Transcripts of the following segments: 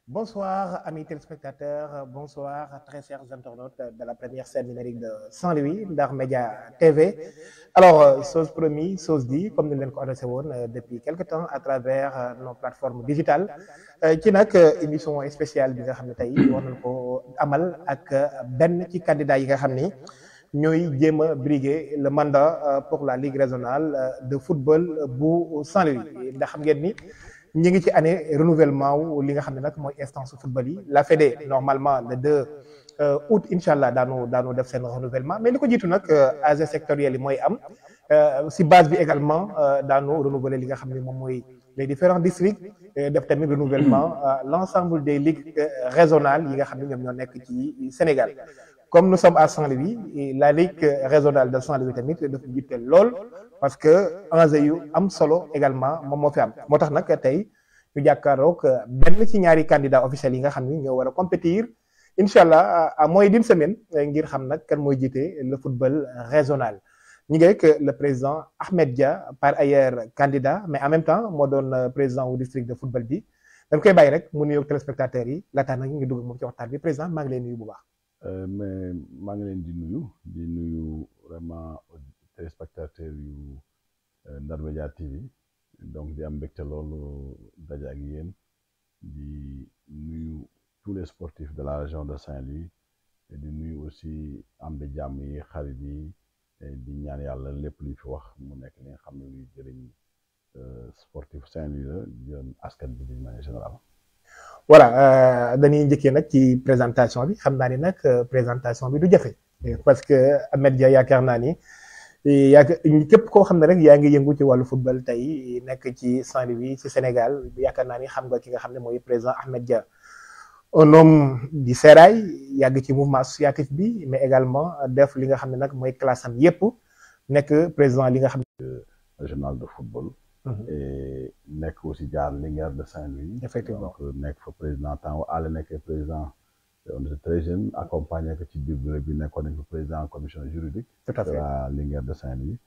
Bonsoir amis téléspectateurs, bonsoir très chers internautes de la première chaîne numérique de Saint-Louis, Ndar Média TV. Alors, chose promis, chose dit, comme nous l'avons annoncé depuis quelque temps à travers nos plateformes digitales. ci nag émission spéciale bi nga xam ne tey war nañ ko amal ak benn ci candidat yi nga xam ni ñooy jéem a briguer le mandat pour la Ligue régionale de football bu Saint-Louis ndax xam ngeen ni ñi ngi ci année renouvellement wu li nga xam ne nag mooy instance football yi la Fédé normalement le 2 août incha allah daanu def seen renouvellement mais li ko jiitu nag AG sectoriel yi mooy am si base bi également daanu renouveler li nga xam ne moom mooy les différents districts def tamit renouvellement l'ensemble des ligues régionales yi nga xam ne ñoom ñoo nekk ci Sénégal comme nous sommes à Saint-Louis la ligue régionale de Saint-Louis tamit dafa jiital lool parce que enjeu yu am solo également moom moo fi am moo tax nag tey ñu jàkkaaroog benn ci ñaari candidats officiels yi nga xam ni ñoo war a compétir incha allah à moins d'une semaine ngir xam nag kan mooy jiite le football régional. ñu ngi rek le président Ahmed Dia par ailleurs candidat mais en même temps moo doon président wu district de football bi dañ koy bàyyi rek mu nuyoog téléspectateurs yi laataa nag ñu ngi dugg moom ci waxtaan bi président maa ngi lay nuyu bu baax. mais maa ngi leen di nuyu vraiment téléspectateurs yu Ndar Média TV donc di am mbégte loolu daje ak yéen di nuyu tous les sportifs de la région de Saint-Louis et di nuyu aussi am di jàmm yi xarit yi di ñaan yàlla lépp luñ fi wax mu nekk li nga xam ne luy jëriñ sportif Saint-Louis la jëriñ askan bi d'une manière générale. voilà dañuy njëkkee nag ci présentation bi xam naa ni nag présentation bi du jafe parce que Ahmed Dia yaakaar naa ni képp koo xam ne rek yaa ngi yëngu ci wàllu football tey nekk ci Saint-Louis ci Sénégal yaakaar naa ni xam nga ki nga xam ne mooy président Ahmed Dia un homme du sérail yàgg ci mouvement associatif bi mais également def li nga xam ne nag mooy classe am yépp nekk président li nga xam ne régional de football. et nekk aussi jaar Linguère de Saint-Louis. effectivement donc nekk fa président temps àll nekkee président on était très jeune accompagné ko ci biir bureau bi nekkoon nañ fa président commission juridique. tout à fait de la Linguère de Saint-Louis.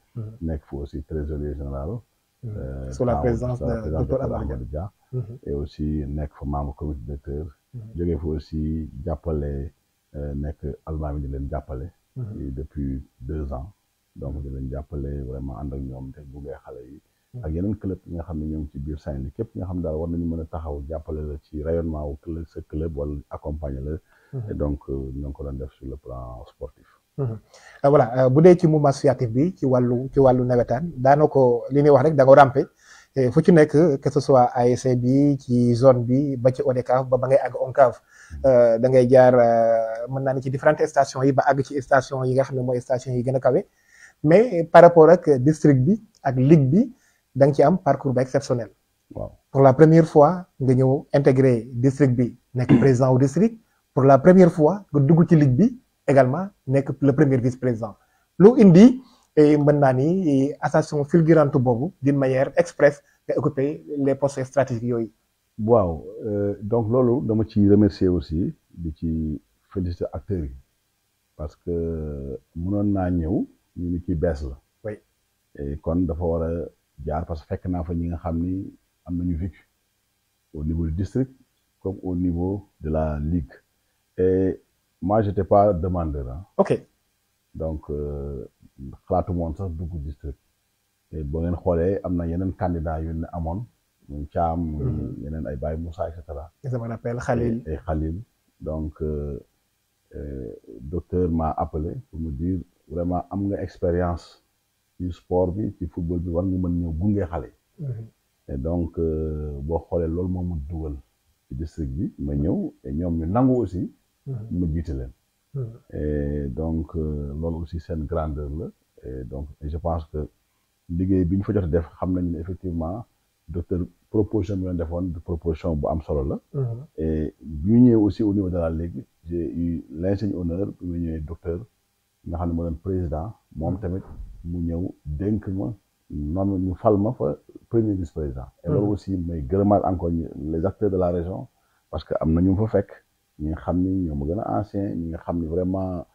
nekk fa aussi trésorier général. sous la présidence de docteur Amadou Dia. et aussi nekk fa membre comité directeur. jógee fa aussi jàppale nekk almaami di leen jàppale. depuis 2 ans donc di leen jàppale vraiment ànd ak ñoom te buggee xale yi. ak yeneen club yi nga xam ne ñoo ngi ci biir Saint-Louis képp nga xam ne daal war nañu mën a taxaw jàppale la ci rayonnement wu sa club wala accompagner la. et donc ñoo ngi ko doon def sur le plan sportif. voilà bu dee ci mouvement associatif bi ci wàllu nawetaan daana ko li ñuy wax rek da nga rampe fu ci nekk que ce soit ASC bi ci zone bi ba ci ODCAV ba ngay àgg ONCAV da ngay jaar mën naa ni ci différentes stations yi ba àgg ci station yi nga xam ne mooy station yi gën a kawe mais par rapport ak district bi ak ligue bi da nga ci am parcours ba exceptionnel waaw pour la première fois nga ñëw intégré district bi nekk président au district pour la première fois nga dugg ci ligue bi également nekk le premier vice-président lu indi mën naa ni association fulgurante boobu d'une manière express nga occupé les postes stratégiques yooyu. waaw donc loolu dama ci remercier aussi di ci féliciter acteurs yi parce que mënoon naa ñëw ñu ni kii bees la. oui et kon dafa war a jaar parce que fekk naa fa ñi nga xam ni am nañu vécu au niveau du district comme au niveau de la ligue et moi j'étais pas demandeur hein. ok donc xalaatu moon sax dugg district et boo ngeen xoolee am na yeneen candidats yu ne amoon muy Thiam yeneen ay Baye Moussa et cetera. je me rappelle Khalil et Khalil donc docteur m'a appelé pour me dire vraiment am nga expérience ci sport bi ci football bi war nga mën ñëw gunge xale. et donc boo xoolee loolu moo ma dugal ci district bi ma ñëw et ñoom ñu nangu aussi. ma jiite leen. et donc loolu aussi seen grandeur la et donc je pense que liggéey bi ñu fa jot a def xam nañu ne effectivement docteur proposition bi ñu defoon proposition bu am solo la. et bi ñu ñëwee aussi au niveau de la ligue j'ai eu l'insigne honneur bi mu ñëwee docteur nga xam ne moo doon président moom tamit mu ñëw dénk ma noonu ñu fal ma fa premier vice-président. et loolu aussi may gërëmaat encore les acteurs de la région parce que am na ñu fa fekk ñi nga xam ni ñoo ma gën a ancien ñi nga xam ni vraiment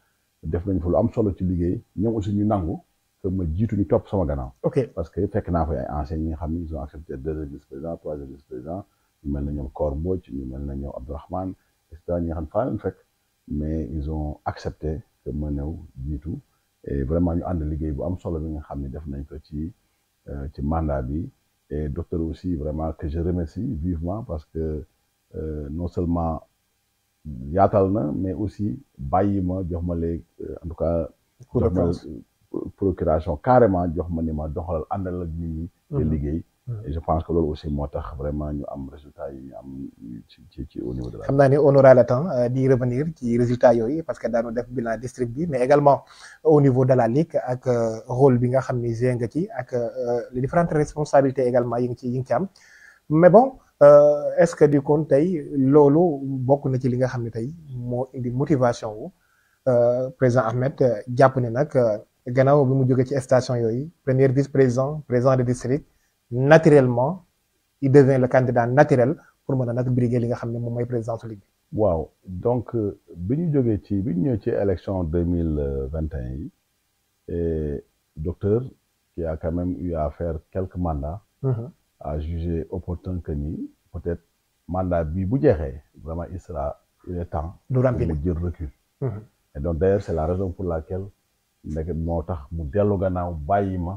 def nañ fa lu am solo ci liggéey ñoom aussi ñu nangu que ma jiitu ñu topp sama gannaaw. ok parce que fekk naa fa ay anciens ñi nga xam ni ils ont accepté deuxième vice-président troisième vice-président ñu mel na ñoom Kor Mbodj ñu mel na ñoom Abdourahmane et cetera ñi nga xam ne faa leen fekk mais ils ont accepté que ma ñëw jiitu et vraiment ñu ànd liggéey bu am solo bi nga xam ni def nañ ko ci mandat bi et docteur aussi vraiment que je remercie vivement parce que non seulement yaatal na mais aussi bàyyi ma jox ma les en tout cas jox ma procuration carrément jox ma ni ma doxalal àndal ak nit ñi te liggéey et je pense que loolu aussi moo tax vraiment ñu am résultat yi ñu am ci au niveau de la. xam naa ni on aura le temps di revenir ci résultats yooyu parce que daanu def bilan district bi mais également au niveau de la ligue ak rôle bi nga xam ni joué nga ci ak les différentes responsabilités également yi ngi ci am mais bon est-ce que du coup tey loolu bokk na ci li nga xam ne tey moo indi motivation wu président Ahmed jàpp ne nag gannaaw bi mu jógee ci station yooyu premier vice-président président de district naturellement il devient le candidat naturel pour mën a nag briguer li nga xam ne moom mooy présidence ligue bi. waaw donc bi ñu jógee bi ñu ñëwee ci élection 2021 yi et docteur qui a quand même eu à faire quelques mandats. a jugé opportun que ni peut-être mandat bi bu jeexee vraiment il est temps. du remplir mu jël recul. et donc d'ailleurs c'est la raison pour laquelle nekk moo tax mu dellu gannaaw bàyyi ma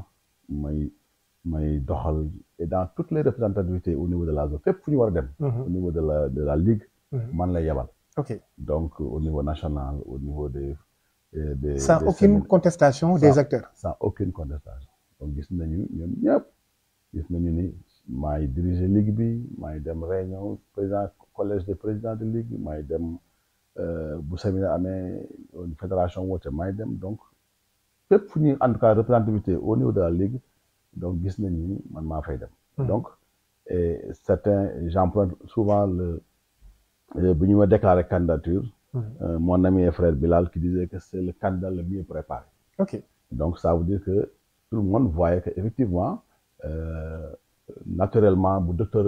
may doxal et dans toutes les représentativités au niveau de la zone fépp fu ñu war a dem. au niveau de la ligue. man lay yebal. ok donc au niveau national au niveau des sans aucune contestation des acteurs. sans aucune contestation donc gis nañu ñoom ñëpp gis nañu ni maay diriger ligue bi maay dem réunion président collège des présidents de ligue bi maay dem bu séminaire amee fédération woote maay dem donc fépp fu ñuy en tout cas représentativité au niveau de la ligue donc gis nañu ni man maa fay dem. donc certains j'emprunte souvent bi ñu ma déclaré candidature. Mon ami et frère Bilal qui disait que c'est le candidat le mieux préparé. ok donc ça veut dire que tout le monde voyait que effectivement naturellement bu docteur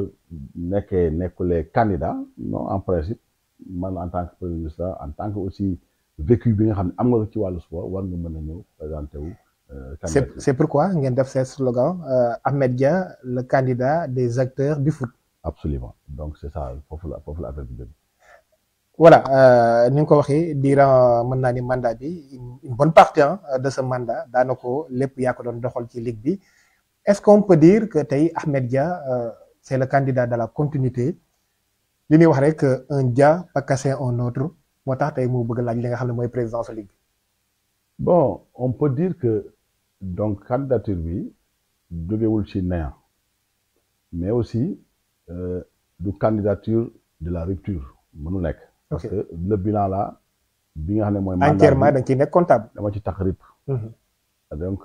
nekkulee candidat non en principe man en tant que président en tant que aussi vécu bi nga xam ne am nga ci wàllu sport war nga mën a ñëw présenter wu. c'est pourquoi ngeen def seen slogan Ahmed Dia le candidat des acteurs du foot. absolument donc c'est ça foofu la affaire bi. voilà ni nga ko waxee durant mën naa ni mandat bi une bonne partie de ce mandat daanaka lépp yaa ko doon doxal ci ligue bi est-ce qu'on peut dire que tey Ahmed Dia c'est le candidat de la continuité li ñuy wax rek un Dia pas casser un autre moo tax tey mu bëgg laaj li nga xam ne mooy présidence ligue bi. bon on peut dire que donc candidature bi jógewul ci néant mais aussi du candidature de la rupture mënu nekk. parce que le bilan là bi nga xam ne mooy. mandat entièrement da nga ciy nekk comptable. dama ci tax rip. donc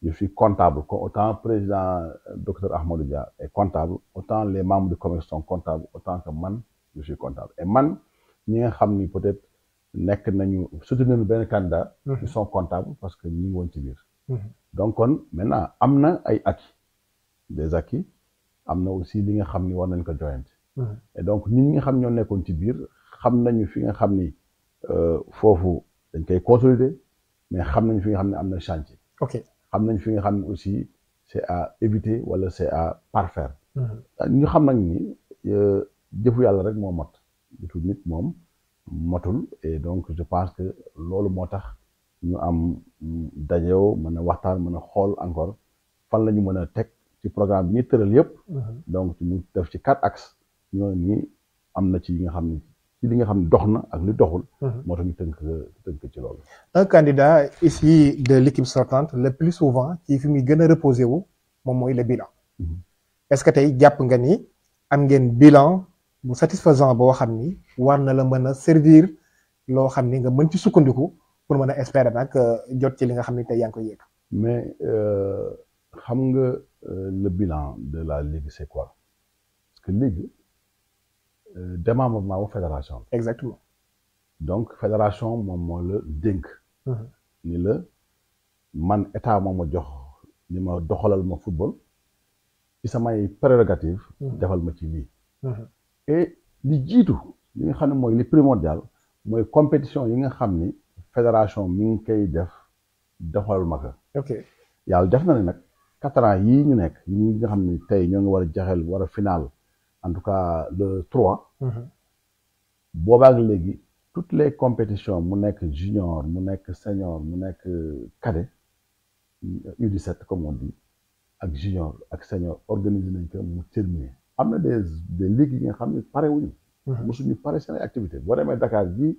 je suis comptable, autant président docteur Ahmadou Dia est comptable, autant les membres du commerce sont comptables, autant que man, je suis comptable. Et man, ñi nga xam ni peut-être nekk nañu soutenir benn candidat, ils sont comptables parce que ñi ngi woon ci biir. Donc kon maintenant am na ay acquis, des acquis, am na aussi li nga xam ni war nañ ko joyante. Et donc ñi nga xam ñoo nekkoon ci biir xam nañu fi nga xam ni foofu dañ koy consolider, mais xam nañu fi nga xam ne am na chantier. Ok. xam nañ fi nga xam ne aussi c'est à éviter wala c'est à parfaire. ñu xam nag ni jëfu yàlla rek moo mot jëfu nit moom motul et donc je pense que loolu moo tax ñu am dajew mën a waxtaan mën a xool encore fan la ñu mën a teg ci programme bi ñuy tëral yëpp. donc ñu def ci 4 axes ñoo ni am na ci yi nga xam ni ci li nga xam ne dox na ak li doxul. moo tax ñu tënk ci loolu. Un candidat ici de l'équipe sortante le plus souvent ci fi muy gën a reposé wu moom mooy le bilan. Est-ce que tey jàpp nga ni am ngeen bilan bu satisfaisant boo xam ni war na la mën a servir loo xam ni nga mën ci sukkandiku pour mën a espérer nag jot ci li nga xam ni tey yaa ngi koy yëg. mais xam nga le bilan de la Ligue c'est quoi? Parce que Ligue démembrement wu fédération. Exactement. Donc fédération moom moo la dénk. ni la man état moo ma jox ni ma doxalal ma football ci samay prérogative defal ma ci lii. et li jiitu li nga xam ne mooy li primordial mooy compétition yi nga xam ni fédération mi ngi koy def doxalal ma ko. ok yàlla def na ne nag 4 ans yii ñu nekk yi nga xam ni tey ñoo ngi war a jaxel war a final en tout cas le 3. boobaak léegi toutes les compétitions mu nekk junior mu nekk senior mu nekk cadet U17 comme on dit ak junior ak senior organisé nañ ko mu terminé am na des ligues yi nga xam ne pare wuñu mosuñu pare seen ay activité boo demee Dakar bii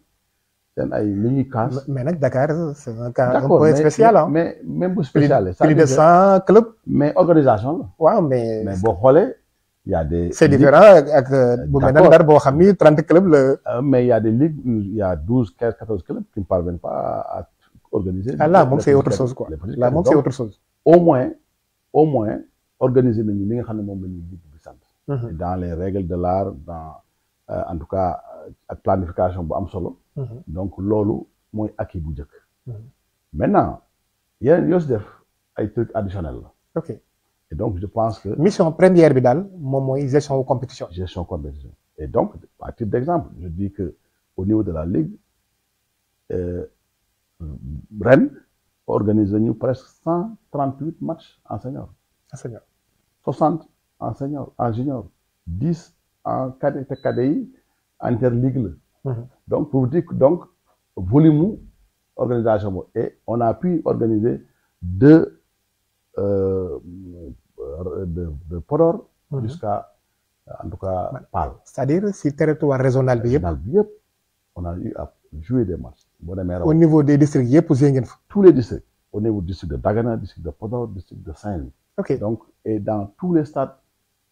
seen ay li ñuy kaas. mais nag Dakar c'est un cas un peu spécial ah. mais même bu spécial. plus de 100 clubs. mais organisation la. waaw mais boo xoolee. y a des c'est différent ak bu mel ne Ndar boo xam ni 30 clubs la. mais y a des ligues il y a 12 15 14 clubs qui ne parviennent pas à organiser. ah là moom c'est autre chose quoi. là moom c'est autre chose. au moins organiser nañu li nga xam ne moom la ñuy ligue bi sant. dans les règles de l'art dans en tout cas ak planification bu am solo. donc loolu mooy acquis bu njëkk. maintenant yeneen yoo si def ay trucs additionnels la. ok. et donc je pense que. mission première bi daal moom mooy gestion wu compétition. gestion compétition et donc à titre d'exemple je dis que au niveau de la ligue ren organiser ñu presque 138 matchs en senior. 60 en senior en junior 10 en cadet te cadet yi interligue la. donc pour vous dire que donc volume organisation boobu et on a pu organiser de Podor jusqu'à en tout cas Pal. c'est-à-dire si territoire régional bi yëpp. on a eu à jouer des matchs. boo demee au niveau des districts yëpp joué ngeen fa. tous les districts au niveau du district de Dagana district de Podor district de Saint-Louis. ok donc et dans tous les stades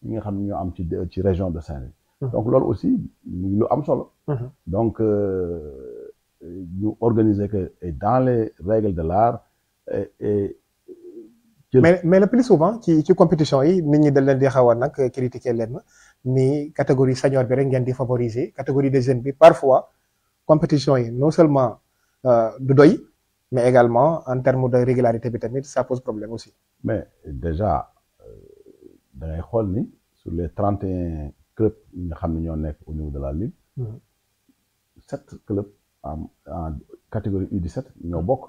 yi nga xam ne ñoo am ci région de Saint-Louis. donc loolu aussi lu am solo. donc ñu organiser que et dans les règles de l'art et mais le plus souvent ci compétition yi nit ñi dañ leen di xaw a nag critiquer leen ni catégorie senior bi rek ngeen di favoriser catégorie des jeunes bi parfois compétition yi non seulement du doy mais également en termes de régularité bi tamit ça pose problème aussi. mais déjà da ngay xool ni sur les 31 clubs yi nga xam ne ñoo nekk au niveau de la ligue. 7 clubs en catégorie U17 ñoo bokk.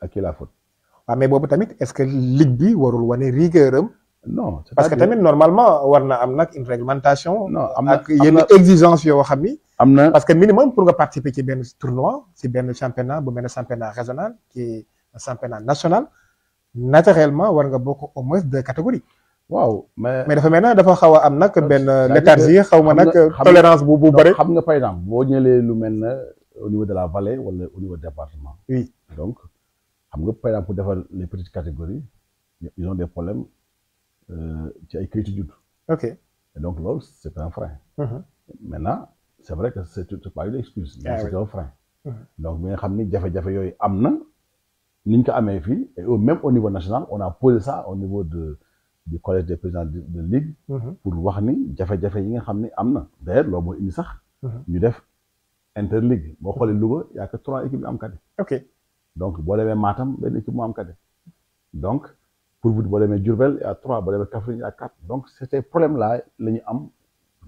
ak qui la faute. waaw mais boobu tamit est-ce que ligue bi warul wane rigueur am. non parce que tamit normalement war na am nag une réglementation. non am na ak yenn exigence yoo xam ni. am na parce que minimum pour nga participer ci benn tournoi ci benn championnat bu mel ne championnat régional ci championnat national naturellement war nga bokk au moins 2 catégories. waaw mais dafa mel ne dafa xaw a am nag benn léthargie xaw ma nag tolérance bu bëri. xam nga par exemple boo ñëlee lu mel ne au niveau de la vallée wala au niveau département. oui donc xam nga par exemple pour defar les petites catégories ils ont des problèmes ci ay kayitu judd. ok et donc loolu c'est un frein. maintenant c'est vrai que c'est pas une excuse. mais c'est un frein. donc bi nga xam ni jafe-jafe yooyu am na ni ñu ko amee fii et même au niveau national on a posé ça au niveau du collège des présidents de ligue. pour wax ni jafe-jafe yi nga xam ni am na. d'ailleurs loolu moo indi sax. ñu def interligue boo xoolee Louga y a que 3 équipes yu am cadet. ok donc boo demee Matam benn équipe moo am cadet. donc pour vous boo demee Diourbel y a 3 boo demee Kaffrine y a 4 donc c'était problème là la ñu am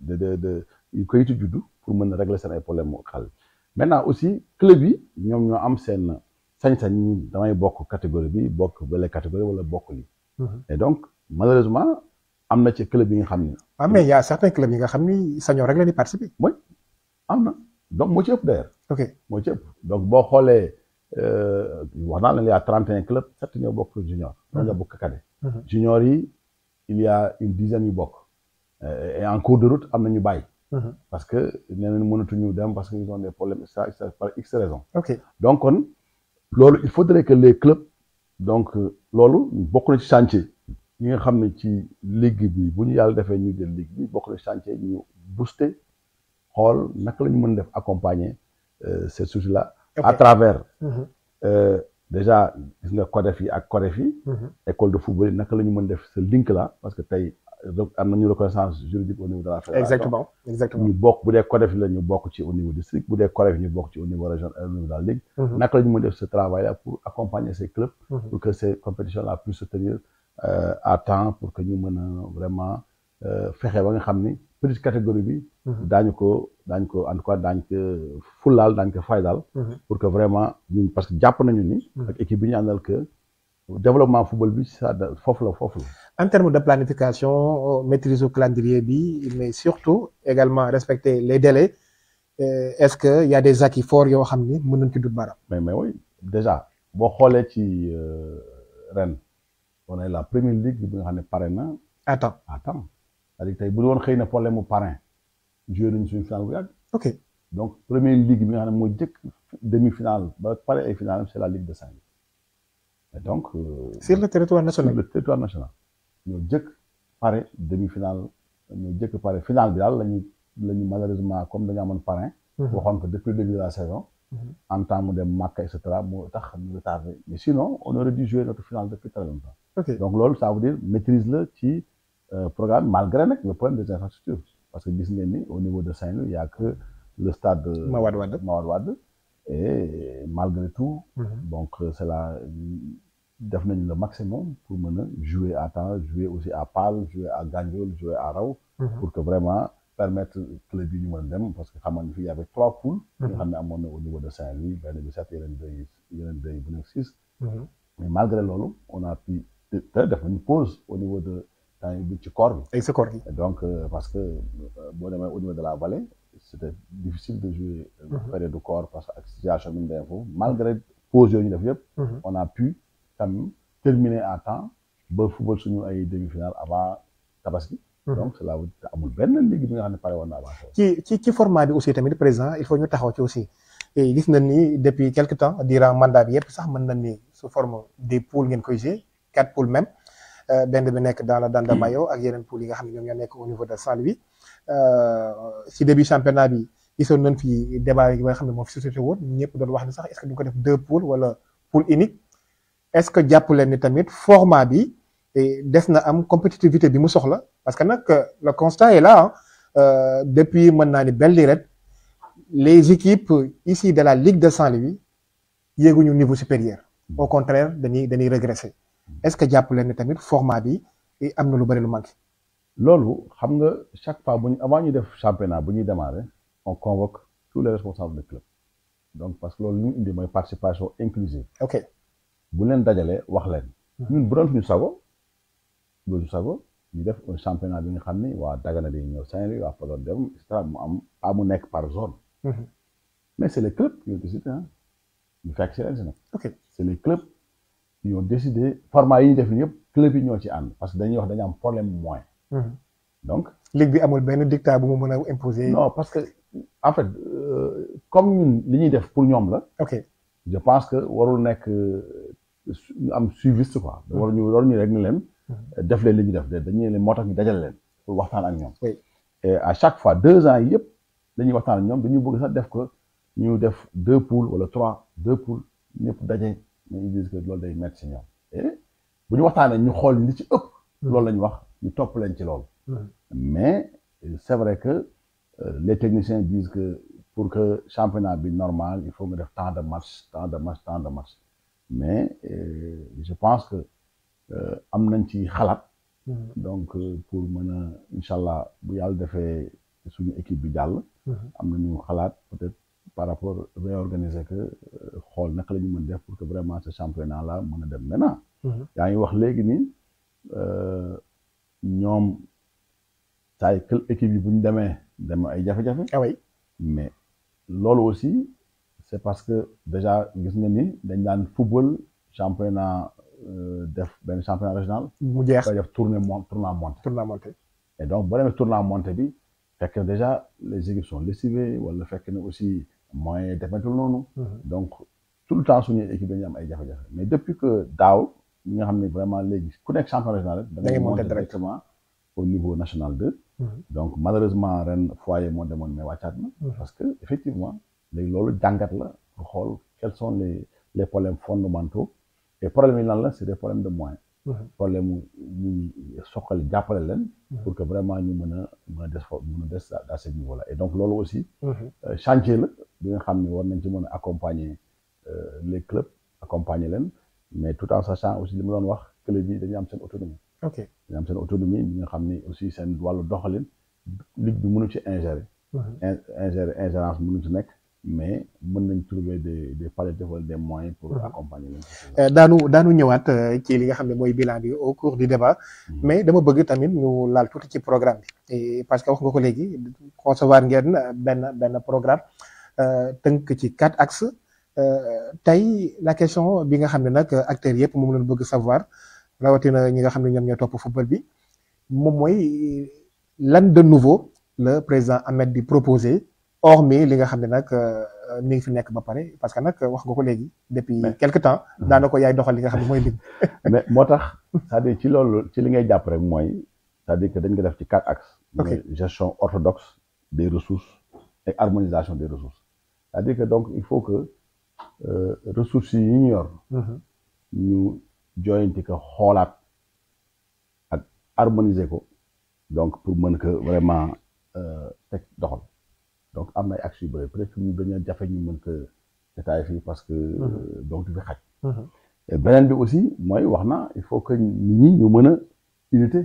de yu koyitu juddu pour mën a régler seen ay problème mu xale. maintenant aussi club yi ñoom ñoo am seen sañ-sañ damay bokk catégorie bi bokk bële catégorie wala bokk lii. et donc malheureusement am na ci club yi nga xam ni. ah mais y a certains clubs yi nga xam ni sañoo rek la di participer. mooy am na donc moo ci ëpp d'ailleurs. ok moo ci ëpp donc boo xoolee wax naa la il y a 31 clubs 7 ñoo bokk junior. ñoo bokk cadet. junior yi il y a une dizaine yu bokk. et en cours de route am na ñu bàyyi. parce que nee nañu mënatuñu dem parce que ils ont des problèmes ça par X raisons. ok donc kon loolu il faudrait que les clubs donc loolu bokk na ci chantier yi nga xam ne ci ligue bi bu ñu yàlla defee ñu jël ligue bi bokk na ci chantier ñu booster xool naka la ñu mën def accompagner ces structures là. à travers déjà gis nga CODEF yi ak CODEF yi. école de football yi naka la ñu mën def ce link là parce que tey am nañu reconnaissance juridique au niveau de la fédération. exactement ñu bokk bu dee CODEF la ñu bokk ci au niveau district bu dee CODEF ñu bokk ci au niveau régional au niveau de la ligue. naka la ñu mën def ce travail là pour accompagner ces clubs. pour que ces compétitions là puissent se tenir à temps pour que ñu mën a vraiment fexe ba nga xam ni petite catégorie bi. daañu ko en tout cas daañu ko fulaal daañu ko faydaal. pour que vraiment ñun parce que jàpp nañu ni. ak équipe bi ñu àndal que développement football bi ça foofu la. en termes de planification maîtrise au calendrier bi mais surtout également respecter les délais est-ce que y a des acquis forts yoo xam ni mën nañ ci dut baaraam. mais oui déjà boo xoolee ci ren on est la première ligue bi nga xam ne pare na. à temps c'est-à-dire tey bu doon xëy na problème mu parrain joué nañu suñu final bu yàgg. ok donc première ligue bi nga xam ne moo jëkk demi-finale ba pare ay finale c'est la Ligue de Saint-Louis et donc. sur le territoire national ñoo jëkk pare demi-finale ñoo jëkk pare finale bi daal lañu malheureusement comme dañu amoon parrain. waxoon ko depuis le début de la saison. en temps mu dem Makka et cetera moo tax ñu retardé mais sinon on aurait dû jouer notre finale depuis très longtemps. donc loolu ça veut dire maîtrise la ci programme malgré nag le problème des infrastructures parce que gis ngeen ni au niveau de Saint-Louis il y a que le stade Mawade Wade et malgré tout. donc c'est là. def nañ le maximum pour mën a jouer à temps jouer aussi à Pal jouer à Gandiol jouer à Raw. pour que vraiment permettre club yi ñu mën a dem parce que xam nga fii y avait 3 poules. nga xam ne amoon na au niveau de Saint-Louis benn bi 7 yeneen deux bu nekk 6. mais malgré loolu on a pu te def nañu pause au niveau de temps bi ci corps bi. ak sa corps bi. donc parce que boo demee au niveau de la vallée c'était difficile de jouer. période de corps parce que ak situation bi ñu demee foofu malgré pause yooyu ñu def yëpp. on a pu. quand même terminer à temps ba football suñu ay demi-finale avant Tabaski. donc c'est là amul benn ligue bi nga xam ne pare woon na avant. ci format bi aussi tamit président il faut ñu taxaw ci aussi gis nañ ni depuis quelque temps durant mandat bi yëpp sax mën nañ ni sous forme des poules ngeen koy jouer 4 poules même benn bi nekk dans la Danda Mayo ak yeneen poules yi nga xam ne ñoom ñoo nekk au niveau de Saint-Louis ci début championnat bi gisoon nañ fi débat yi nga xam ne moo fi suscité woon ñëpp doon wax ni sax est-ce que duñ ko def 2 poules wala poule unique. est-ce que jàpp leen ni tamit format bi des na am compétitivité bi mu soxla parce que nag le constat est là depuis mën naa ni belle lurette les équipes ici de la Ligue de Saint-Louis yéeguñu niveau supérieur au contraire dañuy régresser est-ce que jàpp leen ni tamit format bi am na lu bari lu manqué. loolu xam nga chaque fois avant ñu def championnat bu ñuy démarrer on convoque tous les responsables de club donc parce que loolu lu ñu indi mooy participation inclusive. ok. bu leen dajalee wax leen. ñun bu doon suñu sago ñu def un championnat bi nga xam ni waa Dagana di ñëw Saint-Louis waa Podor dem et cetera mu nekk par zone. mais c'est les clubs qui ont décidé ñu fekk si leen si nag. ok c'est les clubs qui ont décidé format yi ñu def yëpp club yi ñoo ci ànd parce que dañuy wax dañu am problème moyen. donc ligue bi amul benn dictat bu mu mën a imposer. non parce que en fait comme ñun li ñuy def pour ñoom la. ok je pense que warul nekk. ñu am suiviste quoi. waruñu rek ni leen. def leen li ñu def dañuy leen moo tax ñu dajal leen pour waxtaan ak ñoom. et à chaque fois 2 ans yëpp dañuy waxtaan ak ñoom dañuy bëgg sax def ko ñu def 2 poules wala 2 poules ñëpp daje mais ils disent que loolu day métti ci ñoom et bu ñu waxtaanee ñu xool li ci ëpp loolu la ñu wax ñu topp leen ci loolu mais c'est vrai que les techniciens disent que pour que championnat bi normal il faut nga def tant de match mais je pense que am nañ ci xalaat donc pour mën a incha allah bu yàlla defee suñu équipe bi jàll am nañu xalaat peut-être par rapport réorganiser que xool naka la ñu mën def pour que vraiment ce championnat là mën a dem maintenant yaa ngi wax léegi nii ñoom saa quelle équipe yi bu ñu demee ay jafe-jafe ah oui mais loolu aussi c'est parce que déjà gis nga ni dañ daan football championnat def benn championnat régional mu jeex koy def tournoi monté et donc boo demee tournoi monté bi fekk déjà les équipes sont lessivées wala fekk na aussi moyen demetul noonu donc tout le temps suñuy équipe dañuy am ay jafe-jafe mais depuis que daaw ñi nga xam ne vraiment léegi ku nekk champion régional rek da ngay monter directement au niveau national 2 donc malheureusement ren foyer moo demoon mais wàccaat na parce que effectivement léegi loolu jàngat la pour xool quels sont les problèmes fondamentaux et problèmes yi lan la c'est des problèmes de moyens problème ñu soqali jàppale leen pour que vraiment ñu mën a des à ce niveau là et donc loolu aussi chantier la bi nga xam ne war nañ ci mën a accompagner les clubs accompagner leen mais tout en sachant aussi li ma doon wax club yi dañu am seen autonomie dañu am seen autonomie bi nga xam ni aussi seen wàllu doxalin ligue bi mënu ci ingérence mënu ci nekk mais mën nañ trouver des palliatifs wala des moyens pour accompagner leen. daanu ñëwaat ci li nga xam ne mooy bilan bi au cours du débat mais dama bëgg tamit ñu laal tuuti ci programme bi parce que wax nga ko léegi concevoir ngeen benn programme tënk ci 4 axes tey la question bi nga xam ne nag acteurs yëpp moom lañ bëgg savoir rawatina ñi nga xam ne ñoom ñoo topp football bi moom mooy lan de nouveau le président Ahmed di proposer hormis li nga xam ne nag mi ngi fi nekk ba pare parce que nag wax nga ko léegi depuis quelque temps daanaka yaay doxal li nga xam ne mooy ligue mais moo tax c'est-à-dire ci loolu ci li ngay jàpp rek mooy c'est-à-dire que dañ ko def ci 4 axes gestion orthodoxe des ressources et harmonisation des ressources c'est-à-dire que donc il faut que ressources yi ñu yor ñu joyanti ko xoolaat ak harmoniser ko donc pour mën que vraiment teg doxal donc am na ay actions yu bëri peut-être que ñu dañoo jafe ñu mën ko détailler fii parce que donc du fi xaj beneen bi aussi mooy wax na il faut que nit ñi ñu mën a unité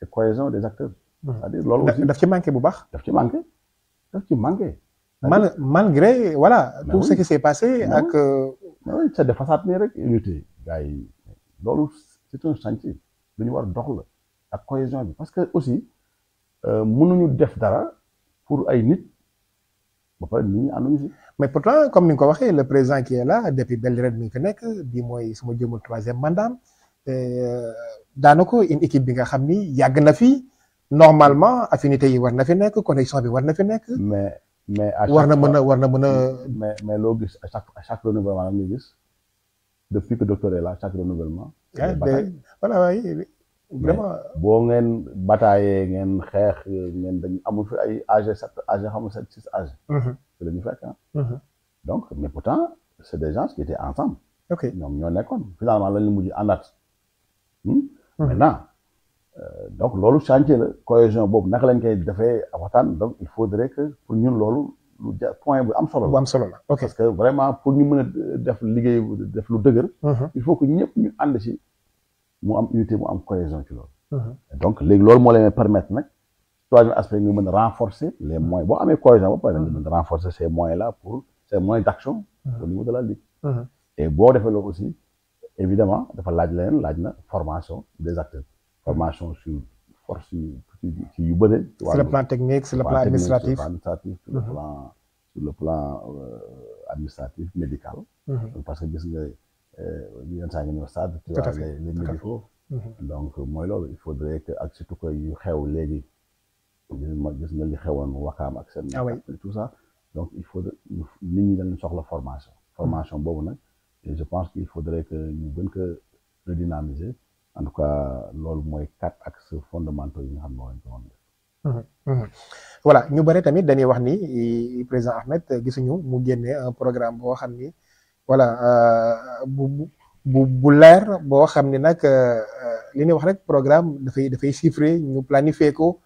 et cohésion des acteurs c'est-à-dire loolu aussi daf ci manqué bu baax daf ci manqué malgré voilà tout ce qui s'est passé ak oui c'est de façade nii rek unité gars yi loolu c'est un chantier lu ñu war a dox la ak cohésion bi parce que aussi mënuñu def dara pour ay nit ba pare nit ñi ànduñu si mais pourtant comme ni nga ko waxee le président qui est là depuis belle lurette mi ngi fi nekk bi mooy suma jëmul 3e mandat daanaka une équipe bi nga xam ni yàgg na fi normalement affinité yi war na fi nekk connexion bi war na fi nekk mais war na mën a mais loo gis à chaque renouvellement la ngay gis depuis que docteur est là chaque renouvellement voilà waay vraiment boo ngeen bataillé ngeen xeex ngeen dañ amul fi ay âge 7 âge xamul 7 6 âge fi la ñu fekk donc mais pourtant c'est des gens qui étaient ensemble ñoom ñoo nekkoon finalement lañu mujj àndaat maintenant donc loolu chantier la cohésion boobu naka lañ koy defee waxtaan donc il faudrait que pour ñun loolu point bu am solo la parce que vraiment pour ñu mën a def liggéey def lu dëgër il faut que ñëpp ñu ànd ci mu am unité mu am cohésion ci loolu donc léegi loolu moo leen permettre nag troisième aspect nga mën a renforcer les moyens boo amee cohésion ba pare nga mën a renforcer ces moyens là pour ces moyens d'action au niveau de la ligue et boo defee loolu aussi évidemment dafa laaj na formation des acteurs formation sur force ci yu bëri sur le plan technique sur le plan administratif sur le plan administratif médical parce que gis nga yenn saa ngi ñëw stade tu vois les médicaux donc mooy loolu il faudrait que ak surtout que yu xew léegi gis nga li xewoon Wakaam ak seen tout ça donc il faut nit ñi dañ soxla formation boobu nag et je pense qu'il faudrait que ñu gën ko redynamiser en tout cas loolu mooy 4 axes fondamentaux yi nga xam ne moo leen ko mën def voilà ñu bëri tamit dañuy wax ni président Ahmed gisuñu mu génne un programme boo xam ni voilà bu leer boo xam ne nag li ñuy wax rek programme dafay chiffré ñu planifier ko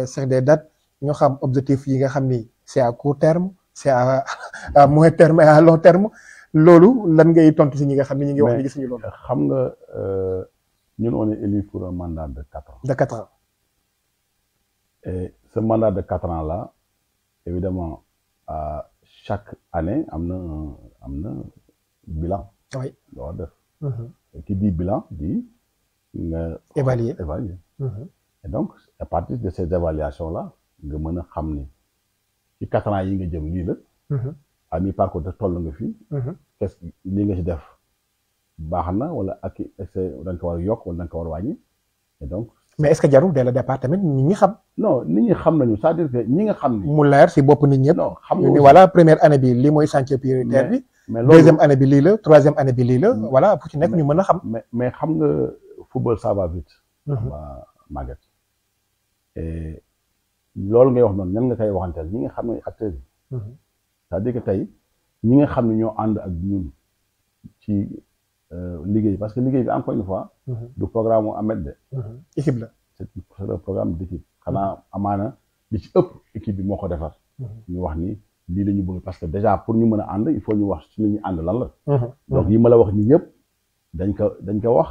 sur des dates ñu xam objectif yi nga xam ni c'est à court terme c'est à moyen terme et à long terme loolu lan ngay tontu si ñi nga xam ne ñu ngi wax ni gisuñu loolu. xam nga ñun on est élu pour un mandat de 4 ans. De 4 ans. Et ce mandat de 4 ans là évidemment chaque année am na bilan. Oui. loo def. Et qui dit bilan dit nga. évaluer. Et donc à partir de ces évaluations là nga mën a xam ni ci 4 ans yi nga jëm lii la. à mi-parcours de toll nga fii. qu'est-ce que li nga ci def baax na wala ak est-ce que da nga ko war a yokk wala da nga ko war a wàññi et donc. mais est-ce que jarul dès le départ tamit nit ñi xam. non nit ñi xam nañu c'est-à-dire que ñi nga xam ni. mu leer si bopp nit ñëpp. non xam nga ni voilà première année bi lii mooy chantier prioritaire bi. mais loolu deuxième année bi lii la troisième année bi lii la. voilà fu ci nekk ñu mën a xam. mais xam nga football ça va vite. ba Maguette. et loolu ngay wax noonu ñan nga koy waxanteel ñi nga xam ne acteurs yi. c'est-à-dire que tey ñi nga xam ne ñoo ànd ak ñun ci liggéey parce que liggéey bi encore une fois. du programme mu Ahmed de. équipe la. c'est un programme d'équipe xanaa amaana li ci ëpp équipe bi moo ko defar. ñu wax ni lii la ñu bëgg parce que déjà pour ñu mën a ànd il faut ñu wax ci li ñu ànd lan la. donc yi ma la wax nii yëpp dañ ko wax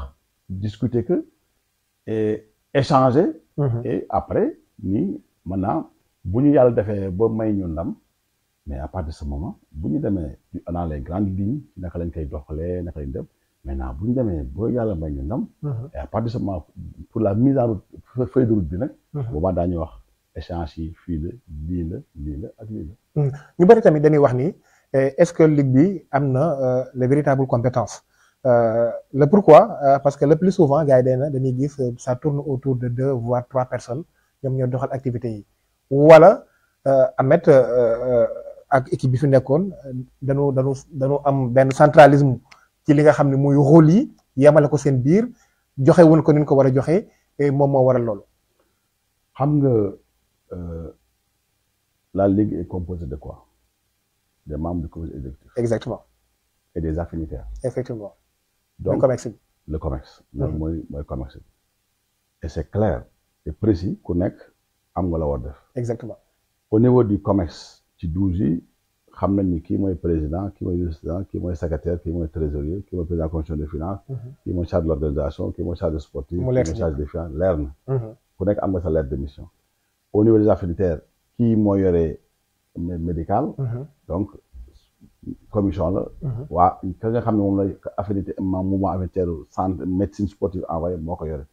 discuter que et échanger. et après ni maintenant bu ñu yàlla defee ba may ñu ndam. mais à partir de ce moment bu ñu demee dans les grandes lignes naka lañ koy doxalee naka lañ dem maintenant bu ñu demee ba yàlla may ñu ndam. et à partir de ce moment pour la mise en route feuille de route bi nag. boobaa daañu wax échange yi fii la lii la ak lii la. ñu bëri tamit dañuy wax ni est-ce que ligue bi am na les véritables compétences le pourquoi parce que le plus souvent gars yi dañuy gis ça tourne autour de 2 voire 3 personnes ñoom ñoo doxal activités yi wala Ahmed ak équipe bi fi nekkoon dañu am benn centralisme ci li nga xam ne muy rôle yi yemale ko seen biir joxe woon ko ni ñu ko war a joxe moom moo waral loolu. xam nga la ligue est composée de quoi? Des membres du comité exécutif. Exactement. Et des affinitaires. Effectivement. Donc le COMEX. Le COMEX. mooy COMEX. Et c'est clair et précis ku nekk am nga la war def. Exactement. Au niveau du COMEX ci 12 yi xam nañ ni kii mooy président kii mooy vice-président kii mooy secrétaire kii mooy trésorier kii mooy président commission des finances. kii mooy charge de l'organisation kii mooy charge de sportif. kii mooy charge des finances leer na. ku nekk am nga sa lettre de mission. Au niveau des affinitaires kii moo yore médical. donc commission la. waa ka nga xam ne moom la affinité mouvement affinitaire centre médecine sportive envoyé moo ko yore.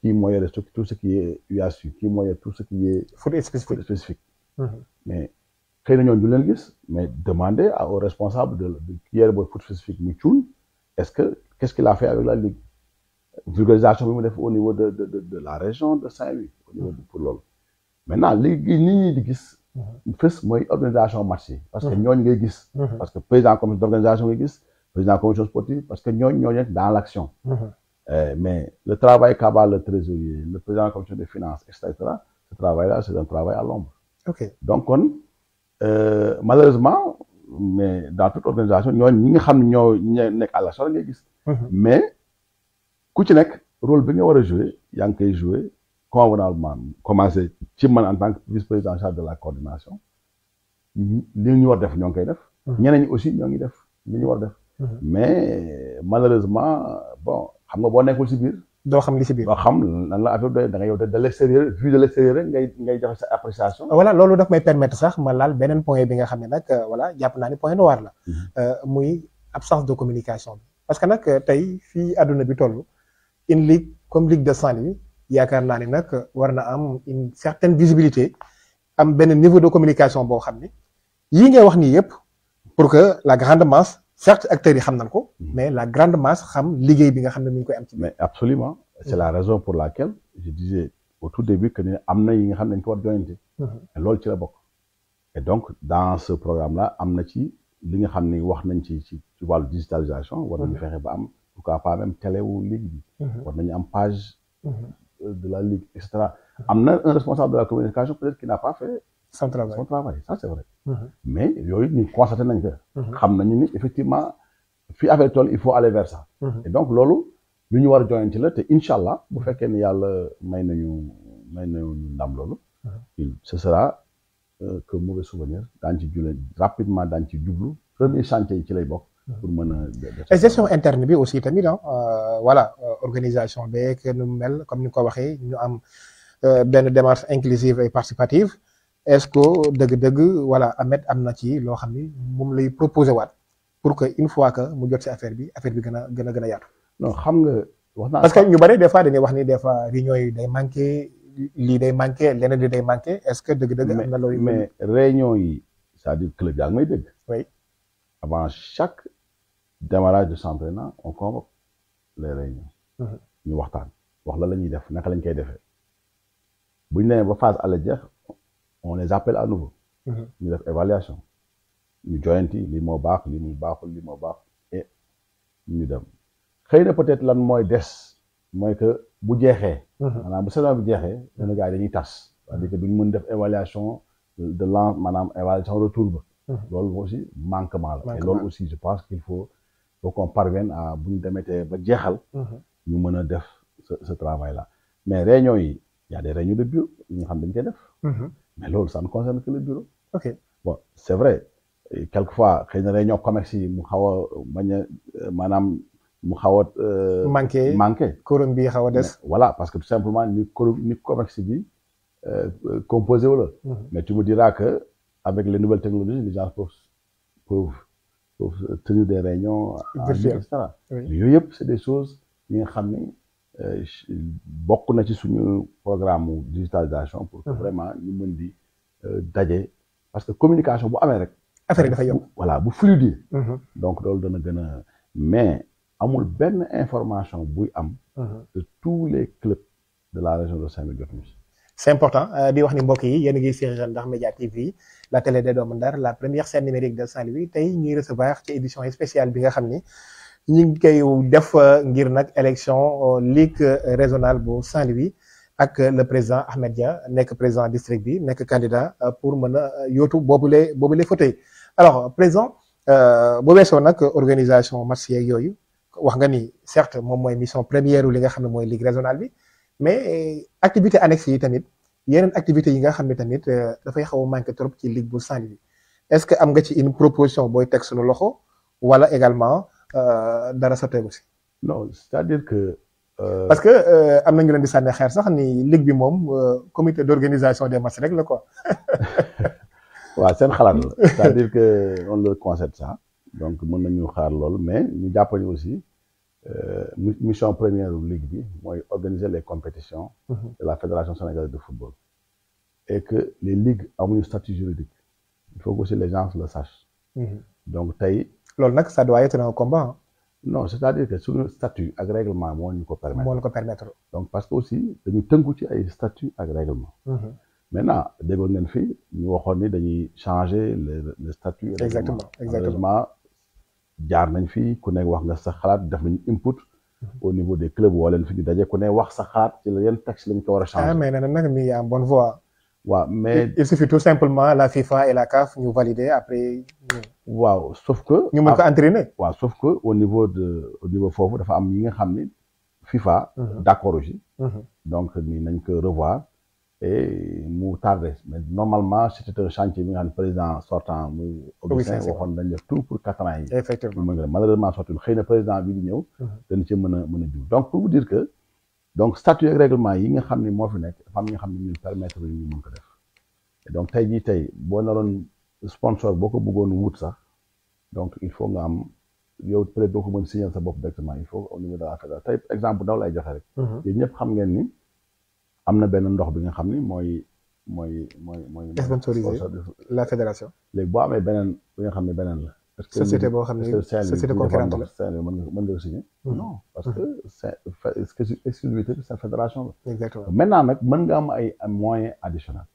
kii moo yore tout ce qui est UASU kii moo yore tout ce qui est. foot spécifique. mais xëy na ñooñu du leen gis mais demander au responsable de qui yore booy foot spécifique mu cuun est-ce que qu'est-ce qu'il a fait avec la ligue vulgarisation bi mu def au niveau de la région de Saint-Louis au niveau pour loolu maintenant léegi nit ñi di gis fës mooy organisation match yi parce que ñooñu ngay gis parce que président comité d'organisation ngay gis président commission sportive parce que ñooñu nekk dans l'action mais le travail qu'abat le trésorier le président de la commission des finances etc. ce travail-là c'est un travail à l'ombre. Ok. Donc kon malheureusement mais dans toute organisation ñooñu ñi nga xam ne ñoo nekk à l'action ngay gis. mais ku ci nekk rôle bi nga war a jouer yaa ngi koy jouer convenablement commencer ci man en tant que vice-président en charge de la coordination li ñu war def ñoo ngi koy def. ñeneen ñi aussi ñoo ngi def li ñu war def. mais malheureusement bon xam nga boo nekkul ci biir. doo xam li ci biir. doo xam lan la affaire da nga yow de l'extérieur vue de l'extérieur rek ngay joxe sa appréciation. voilà loolu daf may permettre sax ma laal beneen point bi nga xam ne nag voilà jàpp naa ni point noir la. muy absence de communication bi. parce que nag tey fii àdduna bi toll une ligue comme ligue de Saint-Louis yaakaar naa ni nag war na am une certaine visibilité am benn niveau de communication boo xam ni yii ngay wax nii yëpp pour que la grande masse. certes acteurs yi xam nañ ko mais la grande masse xam liggéey bi nga xam ne mi ngi koy am ci. mais absolument c'est la raison pour laquelle je disais au tout début que ne am na yi nga xam ne dañ ko war joyante loolu ci la bokk et donc dans ce programme là am na ci li nga xam ne wax nañ ci wàllu digitalisation war nañu fexe ba am pourquoi pas même télé wu ligue bi war nañu am page de la ligue et cetera am na un responsable de la communication peut-être qui n'a pas fait son travail ça c'est vrai mais yooyu ñu constaté nañ ko xam nañu ni effectivement fii affaire toll il faut aller vers ça. Et donc loolu lu ñu war a joyante la te incha allah bu fekkee ne yàlla may nañu ndam loolu. Ce sera que mauvais souvenir daañu ci jule rapidement daañu ci jublu premier chantier yi ci lay bokk. pour mën a. et gestion interne bi aussi tamit voilà organisation beeg nu mu mel comme ni nga ko waxee ñu am benn démarche inclusive et participative est-ce que dëgg-dëgg voilà Ahmed am na ci loo xam ni moom lay proposé waat pour que une fois que mu jot si affaire bi gën a yaatu. non xam nga wax naa. parce que ñu bari des fois dañuy wax ni des fois réunion yi day manqué lii day manqué leneen li day manqué est-ce que dëgg-dëgg. am na looy mais réunion yi c'est-à-dire club yaa ngi may dégg. oui avant chaque démarrage de championnat on convoque les réunions. ñu waxtaan wax la ñuy def naka lañ koy defee bu ñu nee ba phase aller jeex on les appelle à nouveau. ñu def évaluation ñu joyanti lii moo baax lii mu baaxul lii moo baax et ñu dem xëy na peut-être lan mooy des mooy que bu jeexee. maanaam bu saison bi jeexee dana gars yi dañuy tas. c'est-à-dire que duñ mën def évaluation de l'an maanaam évaluation retour ba. loolu aussi manquement la. et loolu aussi je pense qu'il faut qu'on parvienne à bu ñu demetee ba jeexal. ñu mën a def ce travail là mais réunion yi y a des réunions de bureau yi nga xam dañ koy def. mais loolu ça ne concerne que le bureau. ok bon c'est vrai quelquefois xëy na réunion COMEX yi mu xaw a bañ a maanaam mu xaw a. manqué quorum bi xaw a des. voilà parce que tout simplement ni COMEX bi composé wu la. mais tu me diras que avec les nouvelles technologies les gens peuvent tenir des réunions. virtuelles et cetera. yooyu yëpp c'est des choses yi nga xam ni bokk na ci suñu programme digitalisation pour que vraiment ñu mën di daje parce que communication bu amee rek. affaire yi dafa yomb voilà bu fluide. donc loolu dana gën a mais amul benn information buy am. de tous les clubs de la région de Saint-Louis jotuñu si. c'est important di wax ni mbokk yi yéen a ngi sur Ndar Média TV la télé des doomu Ndar la première scène numérique de Saint-Louis tey ñuy recevoir ci édition spéciale bi nga xam ni ñu ngi koy def ngir nag élection ligue régionale bu Saint-Louis ak le président Ahmed Dia nekk président district bi nekk candidat pour mën a yóotu boobule fauteuil alors président bu weesoo nag organisation match yeeg yooyu wax nga ni certes moom mooy mission première li nga xam ne mooy ligue régionale bi mais activité annexe yi tamit yeneen activités yi nga xam ne tamit dafay xaw a manqué trop ci ligue bu Saint-Louis est-ce que am nga ci une proposition booy teg suñu loxo wala également dara sotteeku si. non c'est-à-dire que. parce que am na ñu leen di sànni xeer sax ni ligue bi moom comité d'organisation des matchs rek la quoi. waaw seen xalaat la c'est-à-dire que on le concède ça donc mën nañu xaar loolu mais ñu jàpp ni aussi mission première ligue bi mooy organiser les compétitions. de la fédération sénégalaise de football. et que les ligues amuñu statut juridique il faut que aussi les gens le sachent. donc tey. loolu nag ça doit être un combat. non c'est-à-dire que suñu statut ak règlement moo ñu ko permettre. donc parce que aussi dañu tënku ci ay statut ak règlement. maintenant déggoon ngeen fii ñu waxoon ni dañuy changer le statut. exactement malheureusement jaar nañ fii ku nekk wax nga sa xalaat def nañu input. au niveau des clubs woo leen fi ñu daje ku ne wax sa xalaat ci la yenn texte lañ ko war a changer. mais nee na nag mi en bonne voie. waaw mais il suffit tout simplement la FIFA et la CAF ñu valider après. waaw sauf que. ñu mën ko entraîner. waaw sauf que au niveau foofu dafa am ñi nga xam ni FIFA. d'accord aussi. donc ni nañ ko revoir et mu tardé mais normalement c'était un chantier bi nga xam ne président sortant muy. Augustin waxoon dañ def tout pour 4 ans yi. effectivement malheureusement sottul xëy na président bi di ñëw. dañ ci mën a jub donc pour vous dire que. donc statut ak règlement yi nga xam ne moo fi nekk dafa am ñi nga xam ne ñu permettre ñu mën ko def donc tey jii boo naroon sponsor boo ko bëggoon wut sax donc il faut nga am yow peut-être doo ko mën signer sa bopp directement il faut au niveau de la fédération tey exemple daw lay joxe rek. yéen ñëpp xam ngeen ni am na benn ndox bi nga xam ni mooy. sponsorisé la fédération. léegi boo amee beneen bi nga xam ne beneen la. société boo xam ne société concurrente la mën nga signer non parce que c'est exclusivité de sa fédération la. exactement maintenant nag mën nga am ay moyens additionnels.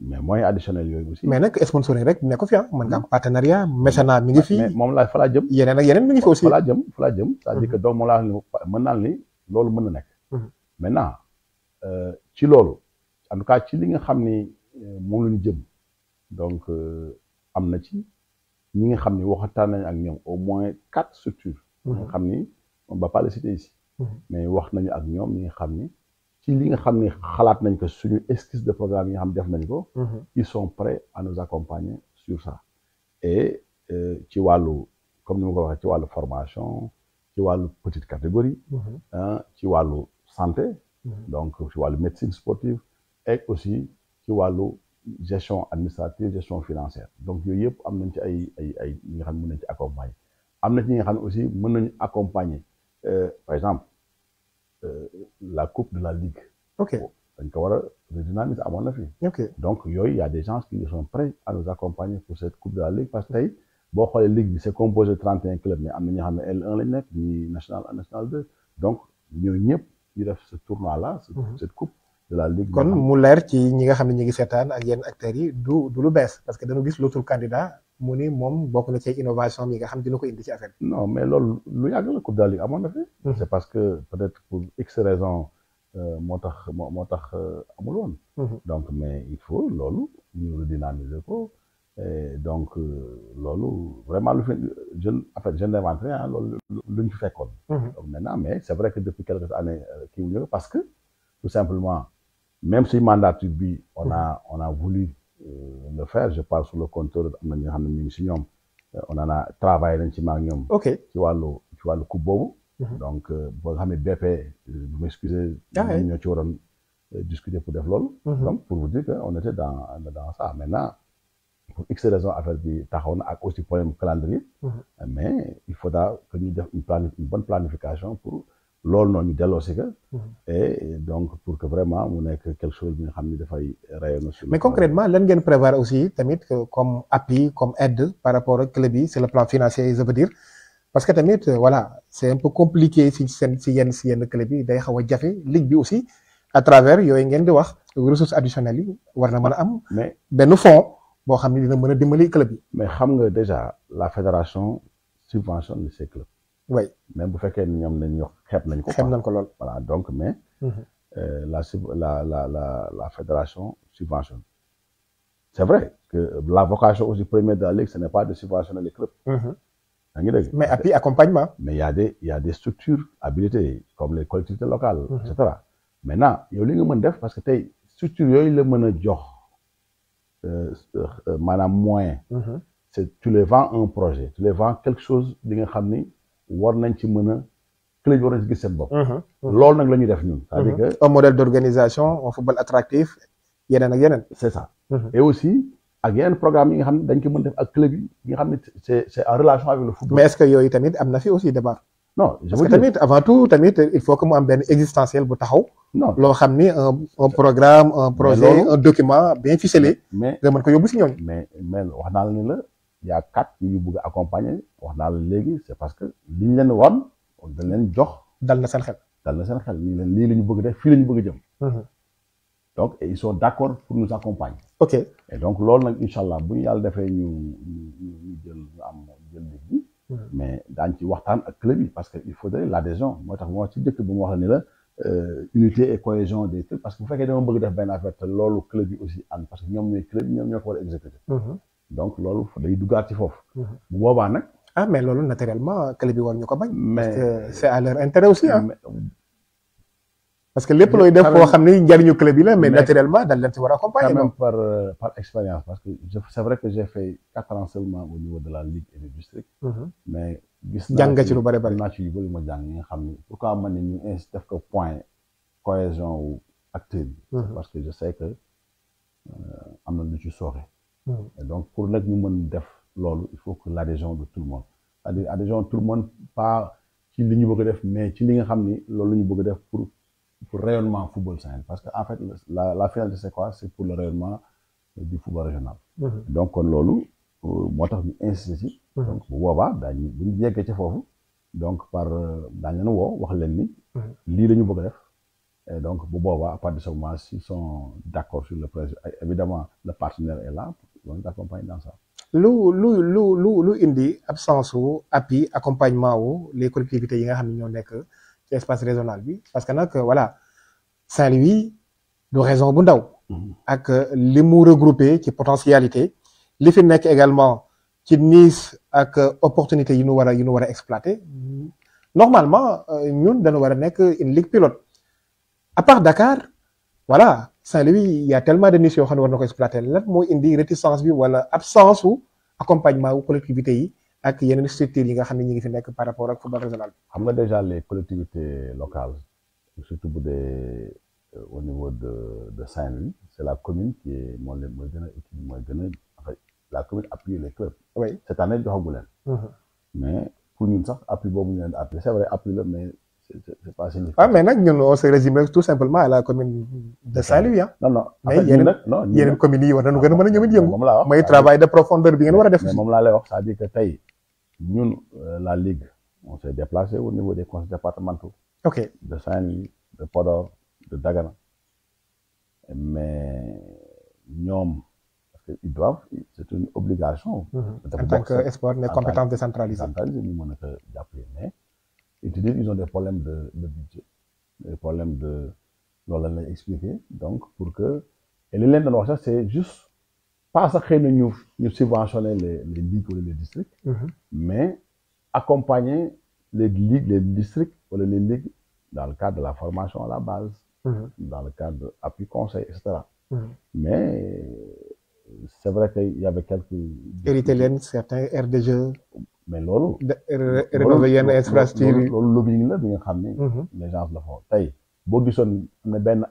mais moyens additionnels yooyu aussi. mais nag sponsoring rek ne ko fi mën nga am partenariat mécénat mi ngi fi. mais moom laa fa laa jëm. yeneen ak yeneen mi ngi fi aussi. fa laa jëm c'est-à-dire que donc moom laa mën naa ni loolu mën na nekk. maintenant ci loolu en tout cas ci li nga xam ni moom la ñu jëm donc am na ci. ñi nga xam ni waxtaan nañ ak ñoom au moins 4 structures. ñi nga xam ni on va pas les citer ici. mais wax nañu ak ñoom ñi nga xam ni ci li nga xam ni xalaat nañ ko suñu esquisse de programme yi nga xam def nañ ko. ils sont prêts à nous accompagner sur ça. et ci wàllu comme ni ma ko waxee ci wàllu formation ci wàllu petite catégorie. ci wàllu santé. donc ci wàllu médecine sportive et aussi ci wàllu gestion administrative gestion financière donc yooyu yëpp am nañ ci ay ñi nga xam ne mën nañ ci accompagner am na ci ñi nga xam ne aussi mën nañu accompagner par exemple la coupe de la ligue. ok dañ ko war a redynamiser amoon na fi. ok donc yooyu y a des gens qui sont prêts à nous accompagner pour cette coupe de la ligue parce que tey boo xoolee ligue bi c'est composé de 31 clubs mais am na ñoo xam ne L1 lañ nekk ñi national 1 national 2 donc ñooñu ñëpp ñu def ce tournoi là. cette coupe de la ligue. kon mu leer ci ñi nga xam ne ñi ngi seetaan ak yenn acteurs yi du lu bees parce que dañu gis l'autre candidat mu ni moom bokk na ci innovation yi nga xam dina ko indi ci affaire bi. non mais loolu lu yàgg la coupe de la ligue amoon na fi. c'est parce que peut-être pour X raison moo tax amul woon. donc mais il faut loolu ñu redynamiser ko et donc loolu vraiment lu fi je n'invente rien loolu lu ñu fi fekkoon. donc maintenant mais c'est vrai que depuis quelques années kii wu ñu parce que tout simplement même si mandature bi on a voulu le faire je parle sur le compteur am na ñi nga xam ne ñu ngi si ñoom on en a travaillé nañ ci maag ñoom. ok ci wàllu coupe boobu. donc boo nga xam ne BP bu m'excuser ñoo ci waroon discuter pour def loolu. donc pour vous dire que on était dans ça maintenant pour X raison affaire bi taxaw na ak aussi problème calendrier. mais il faudra que ñu def une bonne planification pour loolu noonu ñu delloo si que. et donc pour que vraiment mu nekk quelque chose bi nga xam ni dafay rayonner sur mais concrètement lan ngeen prévoir aussi tamit comme appui comme aide par rapport ak club yi sur le plan financier je veux dire. parce que tamit voilà c'est un peu compliqué si yenn club yi day xaw a jafe ligue bi aussi à travers yooyu ngeen di wax ressources additionnelles yi war na mën a am. mais benn fonds boo xam ne dina mën a dimbali club yi. mais xam nga déjà la fédération subventionne ces clubs. oui même bu fekkee ni ñoom nañu xeeb nañ ko. xeeb nañ ko lool. voilà donc mais. la fédération subventionne. c'est vrai que la vocation aussi première de la ligue ce n'est pas de subventionner les clubs. mais appui accompagnement. mais il y a des structures habilitées comme les collectivités locales. et cetera maintenant yow li nga mën def parce que tey structure yooyu la mën a jox maanaam moyen. c'est tu les vends un projet tu les vends quelque chose li nga xam ni war nañ ci mën a club war nañ ci gis seen bopp. loolu nag la ñuy def ñun. c'est-à-dire que un modèle d'organisation un football attractif yeneen ak yeneen. c'est ça. et aussi. ak yeneen programme yi nga xam ne dañ ko mën def ak club yi nga xam ne c'est en relation avec le football. mais est-ce que yooyu tamit am na fi aussi débat. non parce que tamit avant tout tamit il faut que mu am benn existentiel bu taxaw. non loo xam ni un programme un projet un document bien ficelé. mais nga mën ko yóbbu si ñooñu. mais wax naa la ni la y a 4 yu bëgg a accompagner wax naa la léegi c'est parce que li ñu leen wan dañ leen jox. dal na seen xel. nii leen lii la ñu bëgg def fii la ñu bëgg a jëm. donc et ils sont d'accord pour nous accompagner. ok et donc loolu nag incha allah bu ñu yàlla defee ñu jël ligue bi. mais daañu ci waxtaan ak club yi parce que il faudrait l'adhésion moo tax moo ci dëkk bi mu wax la ni la unité et cohésion des clubs parce que bu fekkee dama bëgg def benn affaire te loolu club yi aussi ànd parce que ñoom ñooy club yi ñoom ñoo ko war a exécuter. donc loolu day duggaat ci foofu. bu boobaa nag. mais loolu naturellement club yi war ñu ko bañ. parce que c'est à leur intérêt aussi parce que lépp looy def foo xam ni njariñu club yi la mais naturellement dañ leen ci war a accompagner. quand même par expérience parce que c'est vrai que j'ai fait 4 ans seulement au niveau de la ligue et du district. mais gis jàng nga ci lu bari naa ci yu bëri ma jàng ñi nga xam ni pourquoi man ne ñu ainsi def ko point cohésion wu acteurs yi. parce que je sais que am na lu ci sooxe. et donc pour nag ñu mën def loolu il faut que l'adhésion de tout le monde c'est-à-dire adhésion de tout le monde pas ci li ñu bëgg a def mais ci li nga xam ni loolu la ñu bëgg a def pour rayonnement football Sahel parce que en fait la finalité c'est quoi c'est pour le rayonnement du football régional. donc kon loolu moo tax ñu insister ci. donc bu boobaa daañu bu ñu yeggee ci foofu donc daañu leen woo wax leen ni. lii la ñu bëgg a def et donc bu boobaa à partir de ce moment s'ils sont d'accord sur le projet évidemment le partenaire est là pour nous accompagner dans ça. lu indi absence wu appui accompagnement wu les collectivités yi nga xam ne ñoo nekk ci espace régional bi parce que nag voilà Saint-Louis du région bu ndaw. ak li mu regroupé ci potentialité li fi nekk également ci Nice ak opportunité yi ñu war a exploiter normalement ñun dañu war a nekk une ligue pilote à part Dakar voilà Saint-Louis il y a tellement de niches yoo xam ne war na ko exploiter lan moo indi réticence bi wala absence su accompagnement wu collectivités yi ak yeneen structures yi nga xam ne ñi ngi fi nekk par rapport ak football régional bi. xam nga déjà les collectivités locales surtout bu dee au niveau de Saint-Louis c'est la commune qui est mooy gën a utile mooy gën a en fait la commune appuie les clubs. oui cette année joxagu leen. mais pour ñun sax appui boobu ñu leen di appuyer c'est vrai appui la mais c'est pas significatif. ah mais nag ñun on se résume tout simplement à la commune de Saint-Louis ah. non mais yeneen communes yi war nañu gën a mën a ñoom it yëngu. moom laa wax mooy travail de profondeur bi ngeen war a def. mais moom laa lay wax c'est-à-dire que tey ñun la ligue on s'est déplacé au niveau des conseils départementaux. ok de Saint-Louis de Podor de Dagana mais ñoom parce que ils doivent c'est une obligation. en tant que sport ne compétence décentralisée. ñu mën a ko jàppale mais ils ont des problèmes de budget des problèmes de loolu lañ lay expliquer donc pour que et li leen doon wax sax c'est juste pas sax xëy na ñu subventionner les ligues wala les districts. mais accompagner les ligues les districts wala les ligues dans le cadre de la formation à la base. dans le cadre de appui conseil et cetera. mais c'est vrai qu'il y avait quelques. hérité leen certains aires de jeu. mais loolu. rénover yenn infrastructure yi loolu lobbying la bi nga xam ni. les gens la font tey boo gisoon am na benn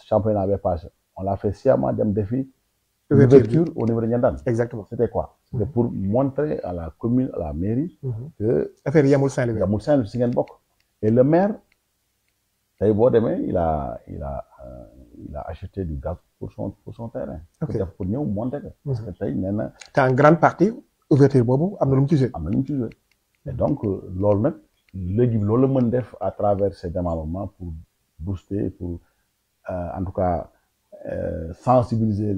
championnat bi passé on l'a fait sciemment dem defi. ouverture au niveau de Ndiandane. exactement c'était quoi. c'était pour montrer à la commune à la mairie. que affaire yi yamul Saint-Louis. yamul Saint-Louis si ngeen bokk. et le maire tey boo demee il a acheté du gaz pour son terrain. pour ñëw monter ko. parce que tey nee na. te en grande partie ouverture boobu am na lu mu ci joué. am na lu mu ci joué et donc loolu nag léegi loolu la mën def à travers ces démembrements pour booster pour en tout cas sensibiliser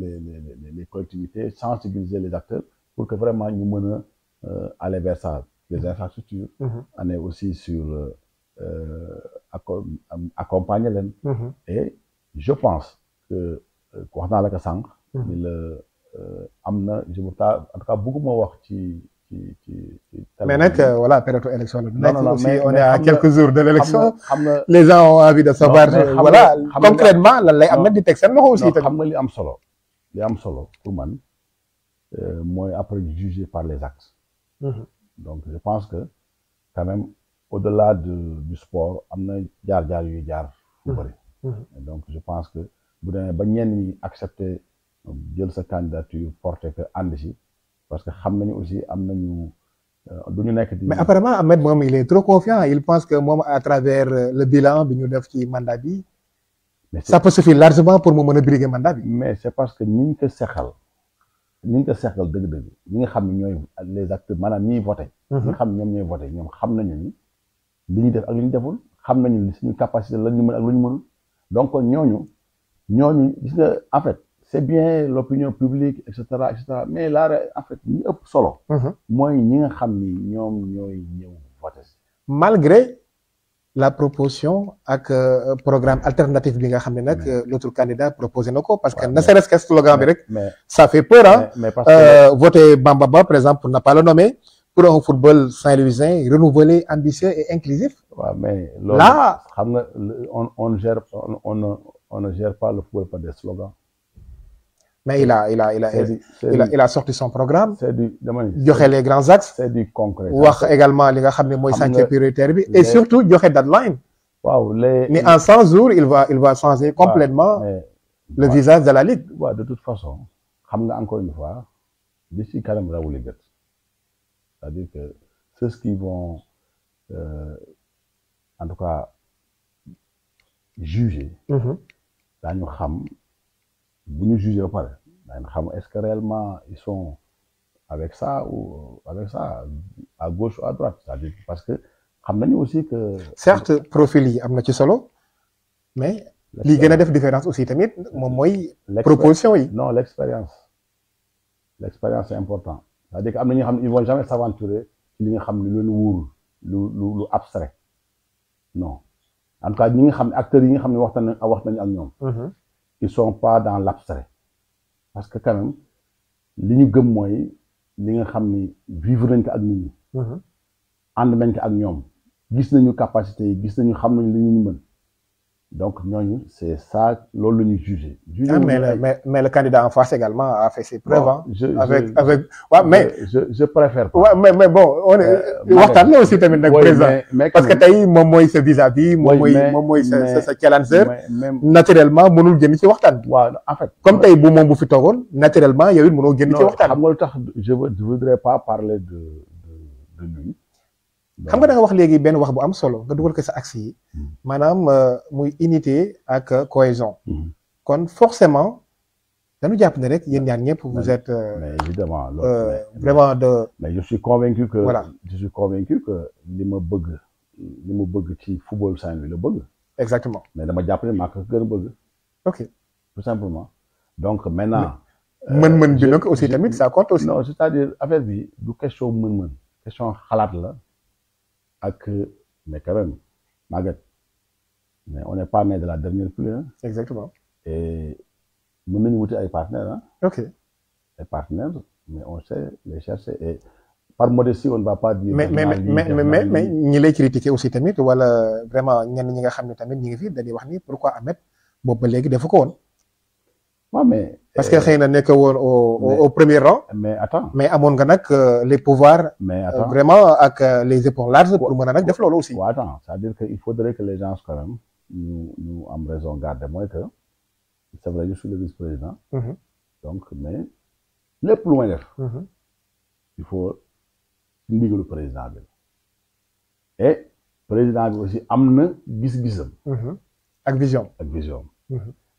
les collectivités sensibiliser les acteurs pour que vraiment ñu mën a aller vers ça les infrastructures. on est aussi sur accompagner leen. et je pense que wax naa la ko sànq. ni la am na je me en tout cas bëgguma wax ci. mais nag voilà période élection la. non mais on est à quelques jours de l'élection. xam nga les gens ont envie de savoir. voilà concrètement lan lay am nag di teg seen loxo aussi. xam nga li am solo pour man mooy après juger par les actes. donc je pense que quand même au-delà du sport am na jaar yuy jaar fu bëri. donc je pense que bu demee ba ñenn ñi accepter jël sa candidature porter que ànd si parce que xam nañu aussi am nañu du ñu nekk di. mais apparemment Ahmed moom il est trop confiant il pense que moom à travers le bilan bi ñu def ci mandat bi. ça peut suffire largement pour mu mën a briguer mandat bi. mais c'est parce que ñi ko seqal dëgg-dëgg ñi nga xam ne ñooy les acteurs maanaam ñiy voté. ñi nga xam ne ñoom ñooy voté ñoom xam nañu ni li ñu def ak li ñu deful xam nañu li suñu capacité la ñu mën ak lu ñu mënul donc ñooñu gis nga en fait c'est bien l'opinion publique et cetera mais là en fait ñi ëpp solo. mooy ñi nga xam ni ñoom ñooy ñëw voté. malgré la proposition ak programme alternatif bi nga xam ne nag l'autre candidat proposé na ko parce que ne serait-ce que slogan bi rek. ça fait peur mais parce que voter Bamba Ba par exemple pour ne pas le nommer pour un football saint-louisien renouvelé ambitieux et inclusif. waaw mais loolu là xam nga on ne gère pas le football par des slogans. mais il a sorti son programme. c'est du joxe les grands axes. c'est du concret. wax également li nga xam ne mooy chantier prioritaire bi. et surtout joxe deadline. waaw ni en 100 jours il va changer complètement le visage de la ligue. waaw de toute façon xam nga encore une fois li ci kanam rawuli gët c'est-à-dire que ceux qui vont en tout cas juger. daañu xam. bu ñu jugé ba pare daañu xam est-ce que réellement ils sont avec ça ou avec ça à gauche ou à droite c'est-à-dire parce que xam nañu aussi que. certes profil yi am na ci solo mais. li gën a def différence aussi tamit moom mooy. proposition yi. non l'expérience c'est important c'est-à-dire que am na ñoo xam ne ils vont jamais s'aventurer ci li nga xam ne lu wóorul lu abstrait non en tout cas ñi nga xam ne acteurs yi nga xam ne wax nañu ak ñoom. ils sont pas dans l'abstrait parce que quand même li ñu gëm mooy li nga xam ni vivre nañ ko ak nit ñi. ànd nañ ko ak ñoom gis nañu capacité yi gis nañu xam nañu li ñu mën donc ñooñu c'est ça loolu la ñuy juger. mais le candidat en face également a fait ses preuves. Bon, avec waaw mais je préfère pas. waaw mais bon on est waxtaan la aussi tamit nag président parce que tey moom mooy sa vis-à-vis moom mooy sa challenger naturellement mënul génn ci waxtaan bi. waaw en fait comme tey bu moom bu fi toogoon naturellement yow it mënoo génn ci waxtaan. xam nga lu tax je voudrais pas parler de lui. xam nga da nga wax léegi benn wax bu am solo nga dugal ko sa axe yi maanaam muy unité ak cohésion kon forcément dañu jàpp ne rek yéen ñaar ñëpp vous êtes mais évidemment vraiment de mais je suis convaincu que voilà li ma bëgg ci football Saint-Louis la bëgg exactement mais dama jàpp ne maa ko gën a bëgg ok tout simplement donc maintenant mën-mën bi nag aussi tamit ça compte aussi non c'est-à-dire affaire bi du question mën-mën question xalaat la ak mais quand même Maguette mais on n'est pas né de la dernière pluie hein. Exactement. Et mën nañu wuti ay partenaires hein. Ok. Ay partenaires mais on sait les chercher et par modestie on ne va pas dire. mais ñi lay critiquer aussi tamit wala vraiment ñenn ñi nga xam ne tamit ñi ngi fi dañuy wax ni pourquoi Ahmed boobu ba léegi defu ko woon. waaw mais. parce que xëy na nekk woon au premier rang. mais attends mais amoon nga nag les pouvoirs. mais attends vraiment ak les épaules larges pour mën a nag def loolu aussi. waaw attends c'est-à-dire que il faudrait que les gens quand même ñu am raison garder mooy que c'est vrai je suis le vice-président. donc mais lépp lu may def. il faut ndigalu président bi et président bi aussi am na gis-gisam. ak vision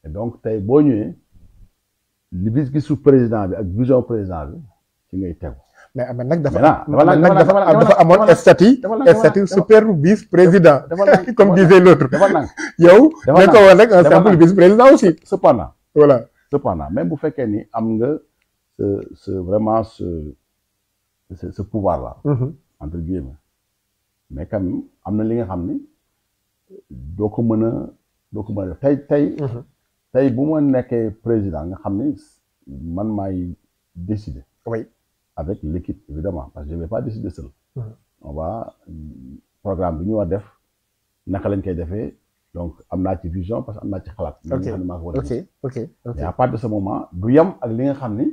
et donc tey boo ñëwee. li gis-gisu président bi ak vision président bi ci ngay tegu. mais Ahmed nag dafa amoon statut super vice président. comme disait l'autre. yow. dafa ko woon rek un simple vice président aussi. cependant. voilà même bu fekkee ni am nga vraiment ce pouvoir là. entre guillemets mais quand même am na li nga xam ni doo ko mën a def tey bu ma nekkee président nga xam ni man maay décider. oui avec l'équipe évidemment parce que je vais pas décider seul. on va programme bi ñu war def naka lañ koy defee donc am naa ci vision parce que am naa ci xalaat. ok et à partir de ce moment du yem ak li nga xam ni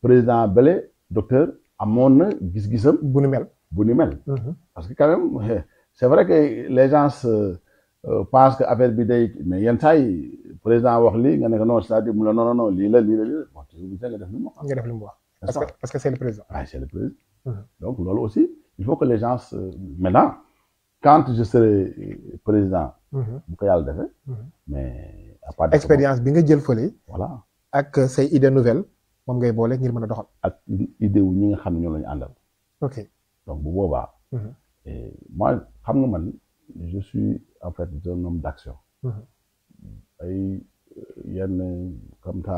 président Bélé docteur amoon na gis-gisam. bu ni mel. parce que quand même c'est vrai que les gens pense que affaire bi day mais yenn saa yi président wax lii nga ne ko non c'est-à-dire mu la non lii la bon tu nga def li mu wax. nga def li mu wax. parce que c'est le président. waaw c'est le président. donc loolu aussi il faut que les gens maintenant quand je serai président. bu ko yàlla defee. mais à part expérience bi nga jël fële. voilà ak say idée nouvelle moom ngay boole ngir mën a doxal. ak idée wu ñi nga xam ne ñoo la ñu àndal. ok donc bu boobaa. et moi xam nga man. je suis en fait un homme d'action. ay yenn comme ça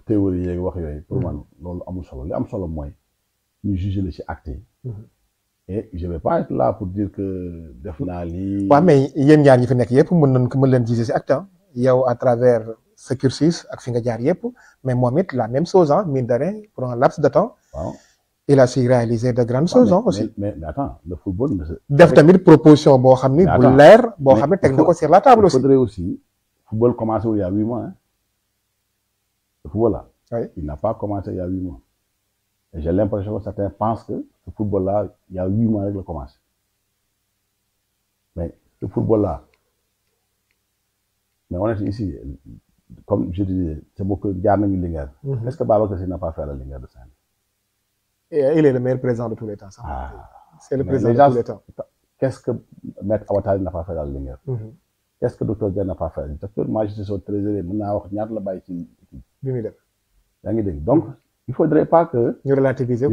théorie yeeg wax yooyu. pour man loolu amul solo li am solo mooy ñu juger la ci acte yi. et je vais pas être là pour dire que def naa lii. waaw mais yéen ñaar ñi fi nekk yëpp mën leen juger ci acte yow à travers ce cursus ak fi nga jaar yëpp mais moom it la même chose mine de rien pour un laps de temps. waaw. il a su réaliser de grandes choses aussi. mais attends le football. def tamit proposition boo xam ni bu leer boo xam ne teg na ko sur la table aussi. il faudrait aussi football commencé il y a 8 mois le football là. oui il n'a pas commencé il y a 8 mois. et j'ai l'impression que certains pensent que ce football là il y a 8 mois rek la commencé mais ce football là mais on est ici comme je disais c'est beaucoup jaar nañu Linguère. est-ce que Babacar Sy n'a pas fait la Linguère de Saint-Louis. Et il est le meilleur président de tous les temps. Ça. C'est le président de tous les temps. Qu'est-ce que Maître Awatari n'a pas fait dans le Linguère? Qu'est-ce que Docteur Dia n'a pas fait? Docteur, moi je suis son trésorier, maintenant il y a la baille qui. Donc, il ne faudrait pas que. Nous relativiser.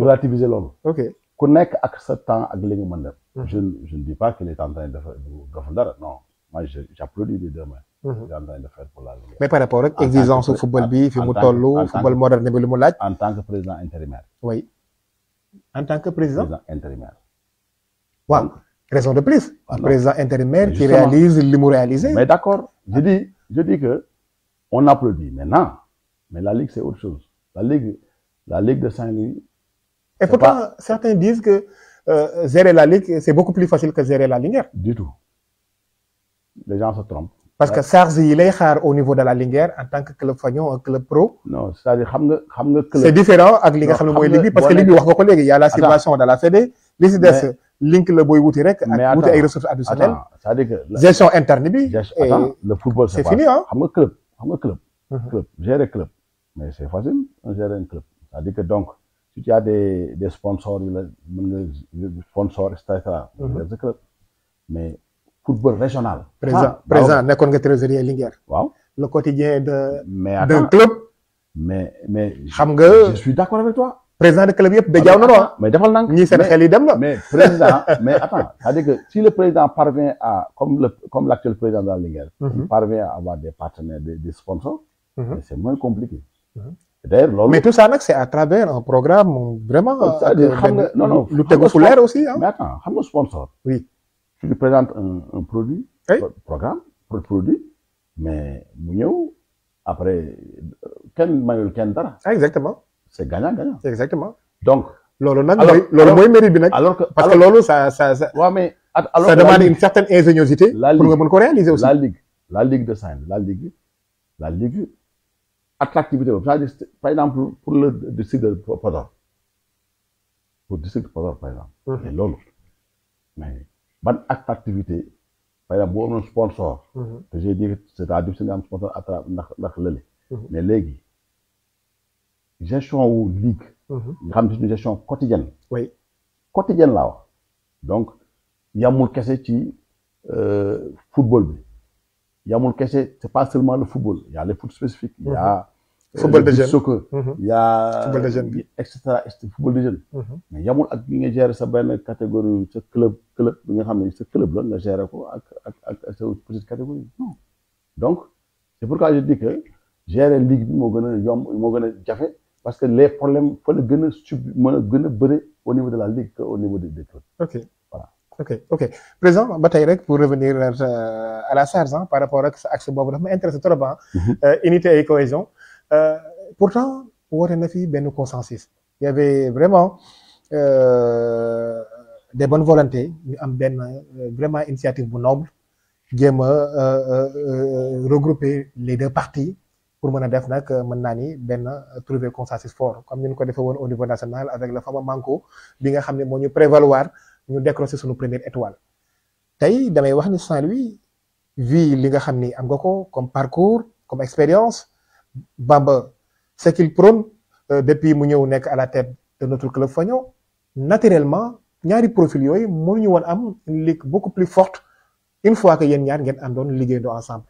L'homme. Ok. Connaître avec ce temps avec les gens. Je ne dis pas qu'il est en train de faire. Non. Moi j'applaudis les deux mains. Il est en train de faire pour la Linguère. Mais par rapport à l'exigence au football, le football moderne, en tant que président intérimaire. Oui. En tant que président intérimaire. Wow. Raison de plus. Un président intérimaire qui réalise l'immo réalisé. Mais d'accord. Je dis que on applaudit. Mais non. Mais la Ligue, c'est autre chose. La Ligue de Saint-Louis, Et pourtant certains disent que gérer la ligue c'est beaucoup plus facile que gérer la Linguère. Du tout. Les gens se trompent. Parce que charge yi lay xaar au niveau de la Linguère en tant que club fanion un club pro. Non c'est-à-dire xam nga club. C'est différent ak li nga xam ne mooy ligue bi parce que ligue bi wax nga ko léegi y a la situation de la Fédé. li si des link la booy wuti rek. ak wuti ay ressources additionnelles. c'est-à-dire que gestion interne bi. le football c'est fini hein. xam nga club. club gérer club. mais c'est facile de gérer un club. c'est-à-dire que donc si tu as des sponsors yu la mën nga sponsor et cetera. c'est club mais. football régional. président nekkoon nga trésorier Linguère. waaw le quotidien d'un club. mais xam nga je suis d'accord avec toi. président de club yëpp da jaaw na noonu. mais defal nang ñii seen xel yi dem na. mais président mais attends c'est-à-dire que si le président parvient à comme l'actuel président de la Linguère. il parvient à avoir des partenaires des sponsors. mais c'est moins compliqué. d'ailleurs loolu. mais tout ça nag c'est à travers un programme vraiment. c'est-à-dire xam nga non lu tegu fu leer aussi ah. mais attends xam nga sponsor. oui. tu lui présentes un produit. oui. programme produit mais mu ñëw après kenn mayul kenn dara. exactement. c'est gagnant. exactement. donc. loolu nag mooy mérite bi nag. alors que parce que loolu ça. waaw mais alors ça demande une certaine ingéniosité. pour nga mën ko réaliser aussi. la ligue de Saint-Louis la ligue attractivité boobu c'est-à-dire par exemple pour le district de Podor par exemple. mais loolu mais. ban attractivité par exemple boo amoon sponsor. te j'ai dit c'est-à-dire si nga am sponsor ndax lële. mais léegi gestion wu ligue. nga xam ne c'est une gestion quotidienne. oui quotidienne laa wax donc yamul kese ci football bi yamul kese c'est pas seulement le football il y a les foot spécifiques. il y a football de jeunes soccer. il y a football de jeunes bi et cetera football de jeunes. mais yamul ak bi nga gérer sa benn catégorie sa club bi nga xam ne sa club la nga gérer ko ak sa petite catégorie non donc c'est pourquoi je dis que gérer ligue bi moo gën a yomb moo gën a jafe parce que les problèmes fa la gën a mën a gën a bëre au niveau de la ligue que au niveau des clubs. ok voilà ok président ba tey rek pour revenir à la charge par rapport ak sa axe boobu dafa ma intéressé trop unité et cohésion. Pourtant woote na fi benn consensus il y avait vraiment des bonnes volontés ñu am benn vraiment initiative bu noble jéem a regrouper les deux parties pour mën a def nag mën naa ni benn trouver consensus fort comme ni ñu ko defee woon au niveau national avec le fameux Manko bi nga xam ne moo ñu prévaloir ñu décrocher suñu première étoile tey damay wax ni Saint-Louis vu li nga xam ni am nga ko comme parcours comme expérience Bamba ce qu'il prône depuis mu ñëw nekk à la tête de notre club fanion naturellement ñaari profil yooyu mënuñu woon am une ligue beaucoup plus forte une fois que yéen ñaar ngeen àndoon liggéeyandoo ensemble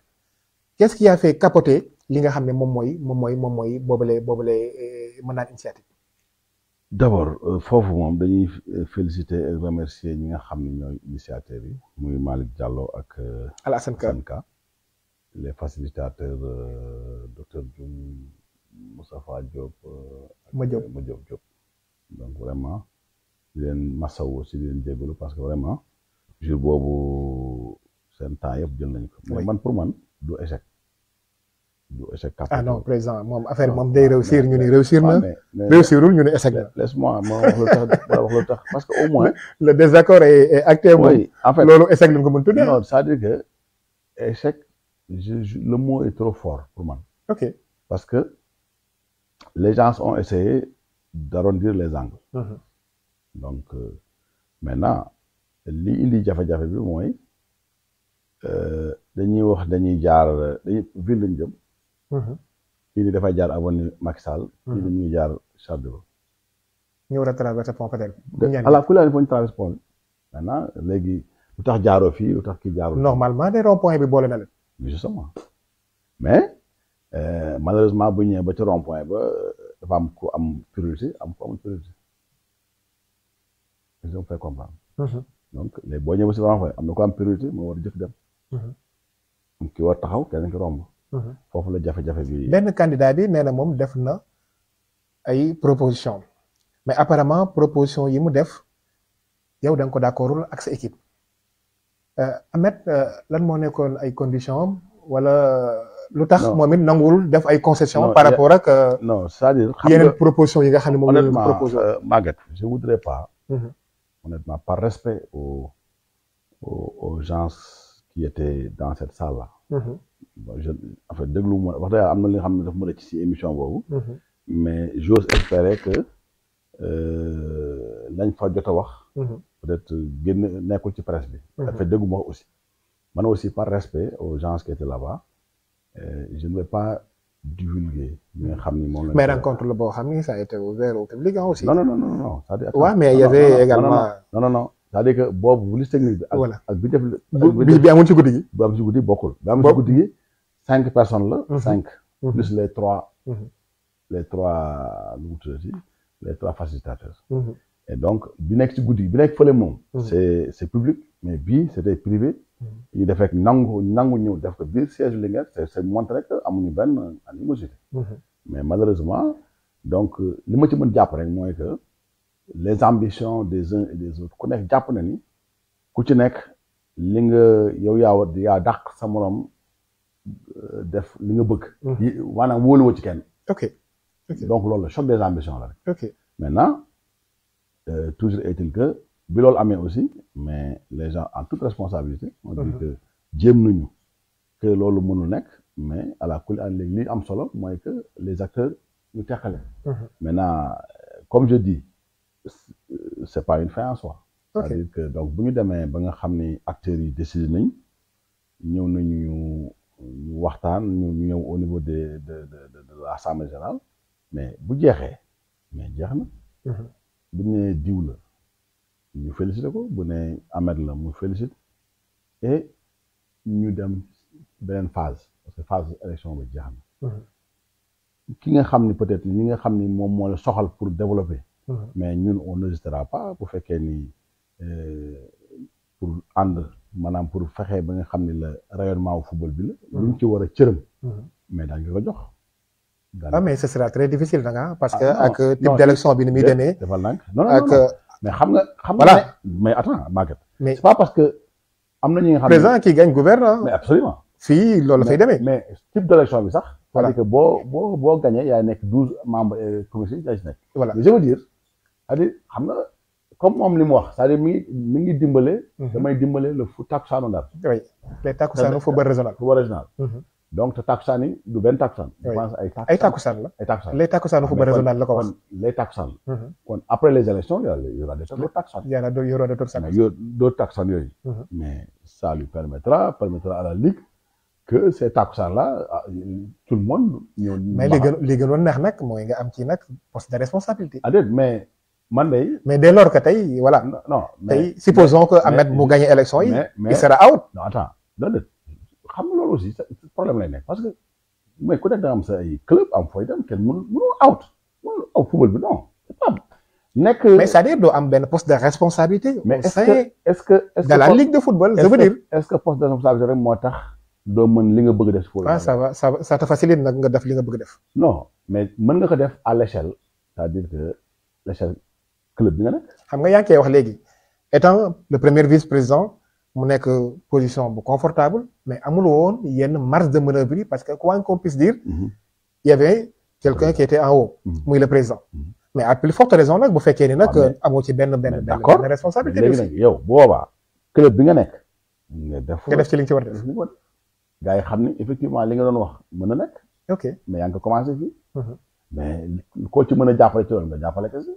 qu'est-ce qui a fait capoter li nga xam ne moom mooy boobale mën naan initiative. d'abord foofu moom dañuy féliciter et remercier ñi nga xam ne ñooy initiateurs yi muy Malick Diallo ak Alassane Ka les facilitateurs docteur Dioum Moustapha Diop Ma Diop donc vraiment di leen masawu aussi di leen jégalu parce que vraiment jour boobu seen temps yëpp jël nañu ko mais man pour man du échec ah non président moom affaire moom day réussir ñu ni réussir na réussirul ñu ni échec na laisse-moi ma wax lu tax parce que au moins le désaccord est acté moom oui en fait loolu échec lañ ko mën tuddee non c'est-à-dire que échec le mot est trop fort pour moi. ok parce que les gens ont essayé d'arrondir les angles. donc maintenant li indi jafe-jafe bi mooy dañuy wax dañuy jaar ville lañ jëm. kii ni dafay jaar avenue Macky Sall. kii ni ñuy jaar Charles de Gaulle. ñu war a traverser pont peut-être. ala ku la ñu traverser pont bi. maintenant léegi lu tax jaaroo fii lu tax kii jaaroo. normalement des rond-point bi boole na leen. justement mais malheureusement bu ñëwee ba ci rond-point ba dafa am ku am priorité am ku amul priorité. ils ont fait comprendre. donc léegi boo ñëwee ba ci rond-point am na ku am priorité moo war a jëkk dem. am ki war taxaw keneen ki romb. foofu la jafe-jafe bi. benn candidat bi nee na moom def na ay proposition mais apparemment proposition yi mu def yow da nga ko d'accordul ak sa équipe Ahmed lan moo nekkoon ay conditions am wala lu tax Non. moom it nanguwul def ay concessions Non, par rapport ak non c'est-à-dire xam yeneen nga propositions yi nga xam ne moom la ñu honnêtement proposé. Maguette je voudrais pas Mhm. honnêtement par respect aux gens qui étaient dans cette salle là. Mhm. Bon, en fait déglu ma wax dëgg yàlla am na li nga xam ne daf ma rëcc ci émission boobu. Mhm. mais j'ose espérer que lañ fa jot a wax. Mhm. peut-être génn nekkul ci presse bi. dafa déggu ma aussi. man aussi par respect aux gens qui étaient là-bas je ne vais pas divulguer li nga xam ni moom la. mais rencontre la boo xam ni ça a été ouvert au public aussi. non non non non c'est-à-dire. waaw mais il y avait également. non c'est-à-dire que boobu liste technique bi. voilà ak bi def. bi amul ci guddi gi. bu am ci guddi bokkul. bi am ci guddi gi 5 personnes la. 5 plus les 3. les 3 nu mu tuddati les 3 facilitateurs. et donc bi nekk ci guddi gi bi nekk fële moom. c'est public mais bii c'était privé. ñu def rek nangu ñëw def ko biir siège Linguère c'est montré que amuñu benn animosité. mais malheureusement donc li ma ci mën jàpp rek mooy que les ambitions des uns et des autres ku nekk jàpp na ni ku ci nekk li nga yow yaa dàq sa morom def li nga bëgg. maanaam wóoluwoo ci kenn. ok donc loolu la choc des ambitions la rek. ok maintenant toujours est-il que bi loolu amee aussi mais les gens en toute responsabilité. on dit que jéem nañu que loolu mënul nekk mais à la kulli ànd léegi li am solo mooy que les acteurs ñu teqale. maintenant comme je dis c'est pas une fin en soi. c'est-à-dire que donc bu ñu demee ba nga xam ni acteurs yi décidé nañ ñëw nañu ñu waxtaan ñu ñëw au niveau de l'Assemblée générale mais bu jeexee mais jeex na. bu ñu nee diw la ñu félicité ko bu ne Ahmed la mu félicité et ñu dem beneen phase parce que phase élection ba jeex na. ki nga xam ni peut-être ñi nga xam ni moom moo la soxal pour développer. mais ñun on n'hésitera pas bu fekkee ni pour ànd maanaam pour fexe ba nga xam ni la rayonnement wu football bi la. luñ ci war a cërëm. mais daañu ko jox. ah mais ce sera très difficile da nga parce que ak type d'élection bi ni muy demee. defal nànk non ak mais xam nga. voilà mais attends Maguette. mais c'est pas parce que am na ñi nga xam ne président qui gagne gouverne. mais absolument. fii loolu la fay demee. mais type d'élection bi sax. voilà c'est-à-dire que boo gagné yaa nekk 12 membres commission yaa ci nekk. voilà mais je veux dire c'est-à-dire xam nga comme moom li mu wax c'est-à-dire mi ngi dimbale. damay dimbale le takkusaanu Ndar. oui les takkusaanu football régional. football régional. donc te takkusaan yi du benn takkusaan. je pense ay takkusaan la. ay takkusaan les takkusaanu football régional la ko wax. les takkusaan. kon après les élections il y aura des takkusaan. il y aura d'autres takkusaan. d'autres takkusaan yooyu. mais ça lui permettra à la Ligue que ces takkusaan-là tout le monde. mais li gënoon neex nag mooy nga am ci nag poste de responsabilité. mais man de. mais dès lors que tey voilà. non tey supposons que Ahmed mu gagné élection yi. il sera out. non attends loolu xam nga loolu aussi problème lay nekk parce que mais ku nekk da nga am sa ay club am fooy dem kenn mënul out football bi non c'est pas nekk. mais c'est-à-dire doo am benn poste de responsabilité. mais est-ce que de la ligue de football je veux dire. est-ce que poste de responsabilité rek moo tax doo mën li nga bëgg def. ah ça te facilite nag nga def li nga bëgg def. non mais mën nga ko def à l'échelle c'est-à-dire que l'échelle club bi nga nekk. xam nga yaa ngi koy wax léegi étant le premier vice-président mu nekk position bu confortable mais amul woon yenn marge de manœuvre yi parce que quoi qu'on puisse dire. il y avait quelqu'un qui était en haut. muy le président. mais à plus forte raison nag bu fekkee ni nag amoo ci benn responsabilité. léegi nag yow boobaa club bi nga nekk. nga def ci li nga ci war a def. gars yi xam ni effectivement li nga doon wax mën na nekk. ok mais yaa ngi ko commencé fii. mais koo ci mën a jàppale ci loolu nga jàppale ko si.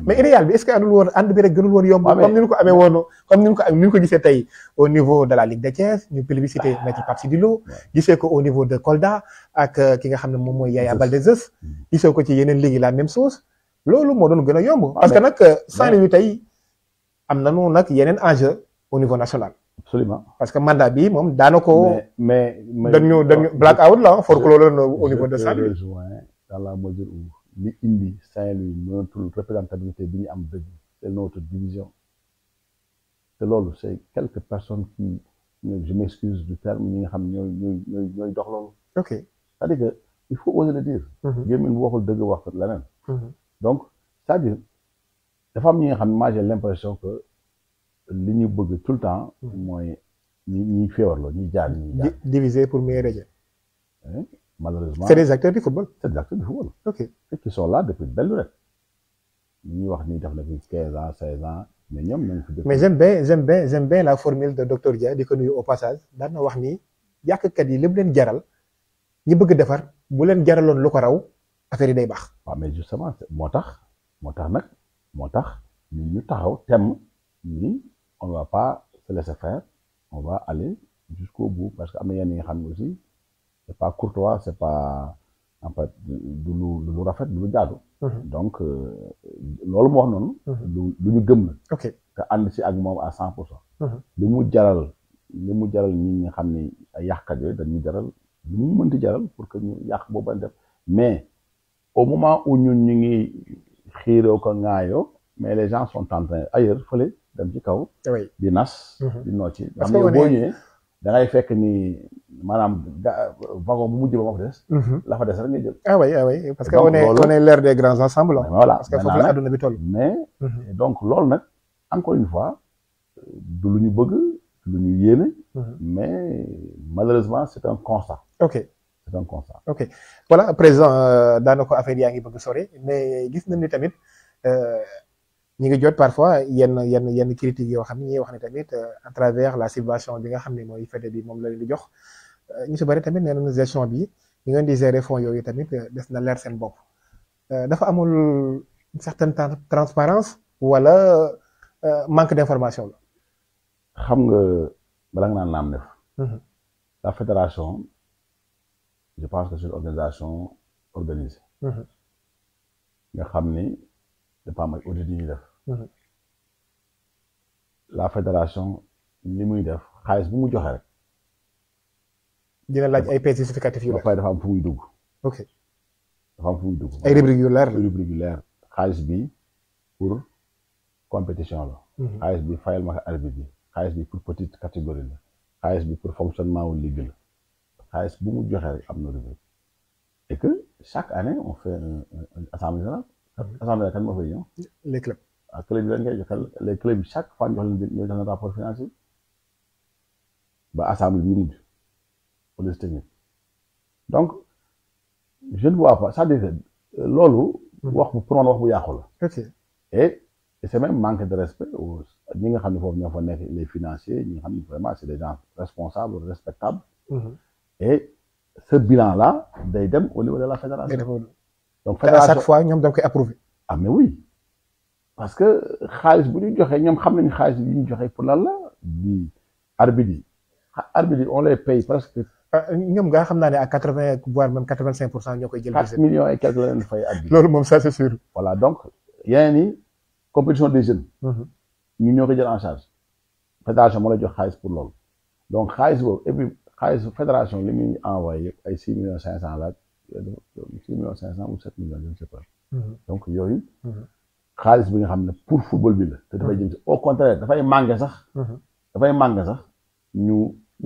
mais idéal bi est-ce que àndul woon ànd bi rek gënul woon yomb. comme ni ñu ko amee woon comme ni ñu ko gisee tey au niveau de la Ligue de Thiès ñu publicité Maître Pape Sidi Lo gisee ko au niveau de Kolda ak ki nga xam ne moom mooy Yaya Baldé Zeus gisee ko ci yeneen ligue la même chose loolu moo doon gën a yomb. parce que nag Saint-Louis tey am nañu nag yeneen enjeu au niveau national. absolument parce que mandat bi moom daana ko. mais dañu black out la folklore la au niveau de Saint-Louis. dans la mesure où li indi Saint-Louis mënatul représentativité bi ñu am dëgg c'est notre division te loolu c'est quelques personnes qui je m'excuse du terme ñi nga xam ñooy dox loolu. ok c'est-à-dire que il faut oser le dire. gémmiñ bu waxul dëgg wax leneen. donc c'est-à-dire dafa am ñi nga xam ne moi j'ai l'impression que li ñu bëgg tout le temps mooy ñi féewarloo ñi jaar. diviser pour mieux régner. hein, malheureusement c'est des acteurs du football. c'est des acteurs du football. Ok. Et qui sont là depuis belle lurette. ñuy wax ni def na fi 15 ans 16 ans mais ñoom ñoo ngi fi. mais j'aime bien la formule de docteur Dia di ko nuyu au passage daan na wax ni yàqkat yi lépp leen jaral ñi bëgg defar bu leen jaraloon lu ko raw affaire yi day baax. waaw mais justement moo tax ñun ñu taxaw temm ni on va pas se laisser faire on va aller jusqu'au bout parce que am na yenn yi nga xam ne aussi c'est pas courtois c'est pas en fait du lu rafet du lu jaadu. donc loolu mu wax noonu. lu ñu gëm la. ok te ànd si ak moom à 100%. li mu jaral ñi nga xam ni ay yàqkat yooyu dañuy jaral lu mu mënti jaral pour que ñu yàq boobu bañ def mais au moment où ñun ñu ngi xiiroo ko ŋaayoo mais les gens sont en train ailleurs fële dem ci kaw. di nas. di nocci. parce que boo ñëwee da ngay fekk ni maanaam wagon bu mujj ba moo fa des. la fa des rek nga jël. ah oui parce que on est l'ère des grands ensembles. voilà parce que foofu la adduna bi toll. mais donc loolu nag encore une fois du lu ñu bëgg lu ñu yéene. mais malheureusement c'est un constat. ok c'est un constat. ok voilà président daanaka affaire yaa ngi bëgg sore mais gis nañ ni tamit ñi ngi jot parfois yenn critiques yoo xam ne ñuy wax ne tamit à travers la subvention bi nga xam ne mooy fête bi moom la leen di jox ñu si bëri tamit nee nañu gestion bi ñu ngeen di gérer fonds yooyu tamit des na leer seen bopp dafa amul une certaine transparence wala manque d'information la. xam nga bala nga naan naam def. la fédération je pense que c'est une organisation organisée. nga xam ni dafa am ay audit yu ñuy def. la fédération li muy def xaalis bu mu joxe rek. dina laaj ay pièces justificatives yu leer. ba dafa am fu muy dugg. ok dafa am fu muy dugg. ay rubriques yu leer. ay rubriques yu leer xaalis bi pour compétition la. xaalis bi fayal ma arbitre bi. xaalis bi pour petite catégorie la. xaalis bi pour fonctionnement wu ligue la. xaalis bu mu joxe rek am na rubrique. et que chaque année on fait un assemblée générale. assemblée kan moo fay ñëw. les clubs. ah club yi dañ koy joxe les clubs yi chaque fois ñu jox leen rapport financier ba assemblée bi mujj police technique donc je ne vois pas c'est-à-dire que loolu. wax bu pour man wax bu yàqu la. ok et c'est même manque de respect aux ñi nga xam ne foofu ñoo fa nekk les financiers ñi nga xam ne vraiment c'est des gens responsables respectables. et ce bilan là day dem au niveau de la fédération. donc fédération à chaque fois ñoom dañ koy approuver. ah mais oui parce que xaalis bu ñu joxee ñoom xam nañu xaalis bi ñu joxee pour lan la di arbitre yi on les paye presque. ñoom nga xam naa ne à 80 voire même 85% ñoo koy jël. 4 millions et quelques la leen fay arbitre. loolu moom ça c'est sûr. voilà donc yeneen yi compétition des jeunes. ñu ñoo koy jël en charge. fédération moo lay jox xaalis pour loolu donc xaalis boobu et puis xaalisu fédération li muy envoyé yëpp ay 6 millions 500 la 6 millions 500 ou 7 millions je ne sais pas. donc yooyu. xaalis bi nga xam ne pour football bi la. te dafay jëm si au contraire dafay manqué sax. ñu.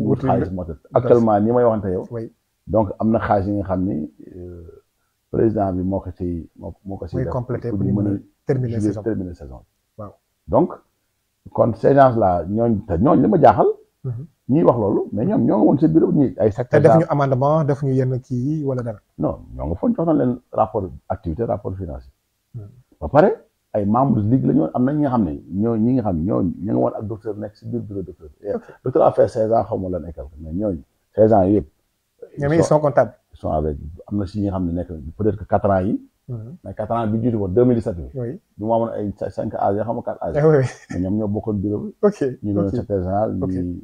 wut xaalis moo tax actuellement ni may waxante yow. donc am na xaalis yi nga xam ni président bi moo ko si def complété pour ñu mën a terminer saison waaw donc kon ces gens là ñooñ li ma jaaxal. ñuy wax loolu mais ñoom ñoo nga woon sa bureau ñi ay secteur te def ñu amendement def ñu yenn kii yi wala dara. non ñoo nga foog jox na leen rapport activité rapport financier. ba pare ay membres ligue la ñu am na ñi nga xam ne ñi nga xam ñoo ñu nga woon ak docteur nekk si biir bureau docteur. docteur a fait 16 ans xaw ma lan et quelque mais ñooñu 16 ans yëpp. ñoom ils sont comptables. ils sont avec am na si ñi nga xam ne nekk peut-être que 4 ans yi. mais 4 ans bi jiitu woon 2017 bi. oui du ma amoon ay 5 âges yoo xam nga 4 âges. mais ñoom ñoo bokkoon bureau bi. ok ñu doon secrétaire général ñi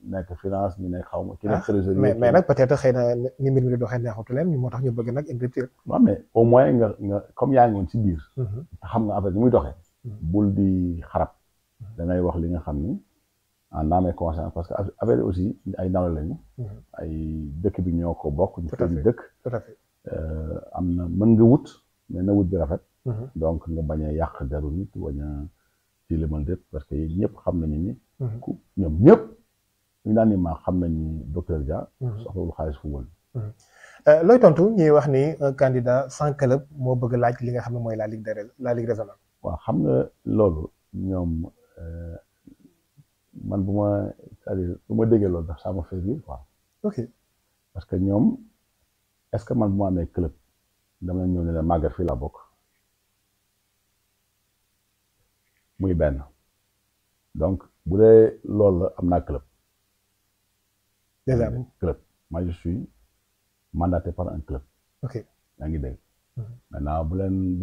nekk finance ñu nekk xaw ma ki nekk trésorier. mais nag peut-être xëy na ni mbir mi di doxee neexutu leen moo tax ñu bëgg nag une rupture. waaw mais au moins nga comme yaa ngi woon si biir. xam nga affaire ni muy doxee. bul di xarab. da ngay wax li nga xam ni en âme et conscience parce que affaire yi aussi ay nawle lañu. ay dëkk bi ñoo ko bokk. ñu fi dëkk. tout à fait am na mën nga wut mais na wut bi rafet. donc nga bañ a yàq deru nit bañ a tilimal déet parce que ñëpp xam nañu ni. ñoom ñëpp. ñu daan ni ma xam nañu docteur Dia. soxlawul xaalis football. looy tontu ñuy wax ni un candidat sans club moo bëgg laaj li nga xam ne mooy la ligue régionale. waaw xam nga loolu ñoom man c'est-à-dire bu ma déggee loolu daf ça me fait rire quoi. ok parce que ñoom est-ce que man bu ma amee club dama ñëw ne la Maguette fii laa bokk muy benn donc bu dee loolu la am naa club. déjà club moi je suis mandaté par un club. ok yaa ngi dégg. maintenant bu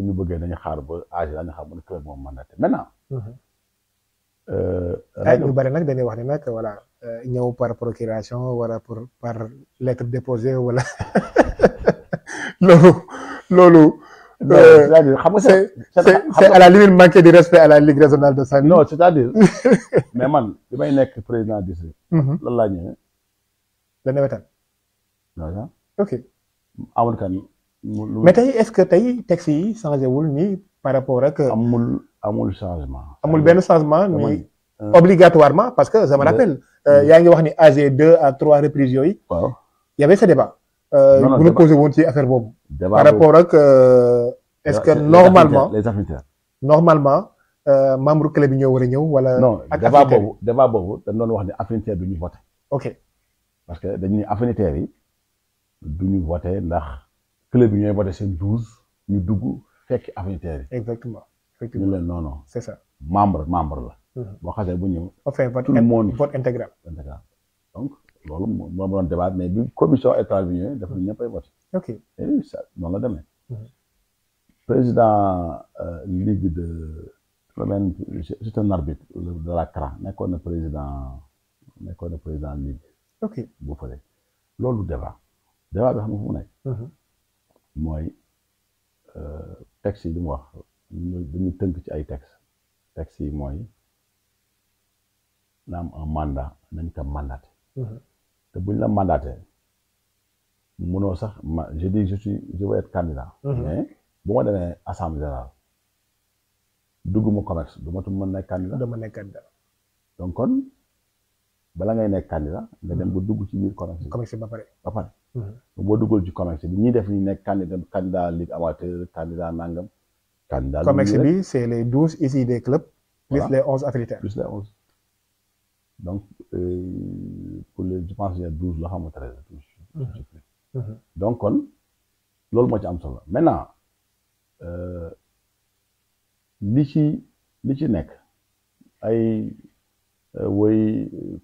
ñu bëggee dañu xaar ba âge dañu xam ne club moom mandaté maintenant. ñu bari nag dañuy wax ne nag voilà ñëw par procuration wala par lettre déposée wala loolu. c'est-à-dire xam nga c'est à la limite manquer de respect à la Ligue régionale de Saint-Louis. non c'est-à-dire mais man bi may nekk président district. lan laa ñëwee. la nawetaan. waaw. ok. amul kan. mais tey est-ce que tey texte yi changé wul nii par rapport ak. amul changement. amul benn changement ni obligatoirement parce que je me rappelle. yaa ngi wax ni AG 2 à 3 reprises yooyu. waaw y avait ce débat. bu ñu posé woon ci affaire boobu. par rapport ak est-ce que normalement les affinitaires. normalement membre club yi ñoo war a ñëw wala. non débat boobu dañ doon wax ne affinitaire du ñu voté. ok parce que dañu ne affinitaires yi du ñu voté ndax club yi ñooy voté seen 12 ñu dugg fekk affinitaires yi. exactement ñu leen non non. c'est ça membre la. boo xasee bu ñëw. enfin tout le monde vote intégral. donc loolu moo doon débat mais bi commission électorale bi ñëwee daf ñëpp ay voté. ok et ça noonu la demee. président ligue de c'est un arbitre de la CRA nekkoon na président ligue. ok bu fële loolu débat bi xam nga fu mu nekk. mooy texte yi li mu wax dañu tënk ci ay texte yi mooy na am un mandat nañ ko mandaté. te buñ la mandaté munoo sax je dis je veux être candidat. mais bu ma demee assemblée générale dugguma commerce du ma mën nekk candidat. dama nekk candidat. donc kon bala ngay nekk candidat nga dem ba dugg ci biir commerce. commerce ba pare. boo duggul ci commerce bi ñuy def ñu nekk candidat ligue amateur candidat nangam. candidat commerce bi c'est les 12 ici des clubs. plus les 11 affiliés. plus les 11. donc pour les je pense qu'il y a 12 la xam nga 13. donc kon loolu moo ci am solo maintenant li ci nekk ay woy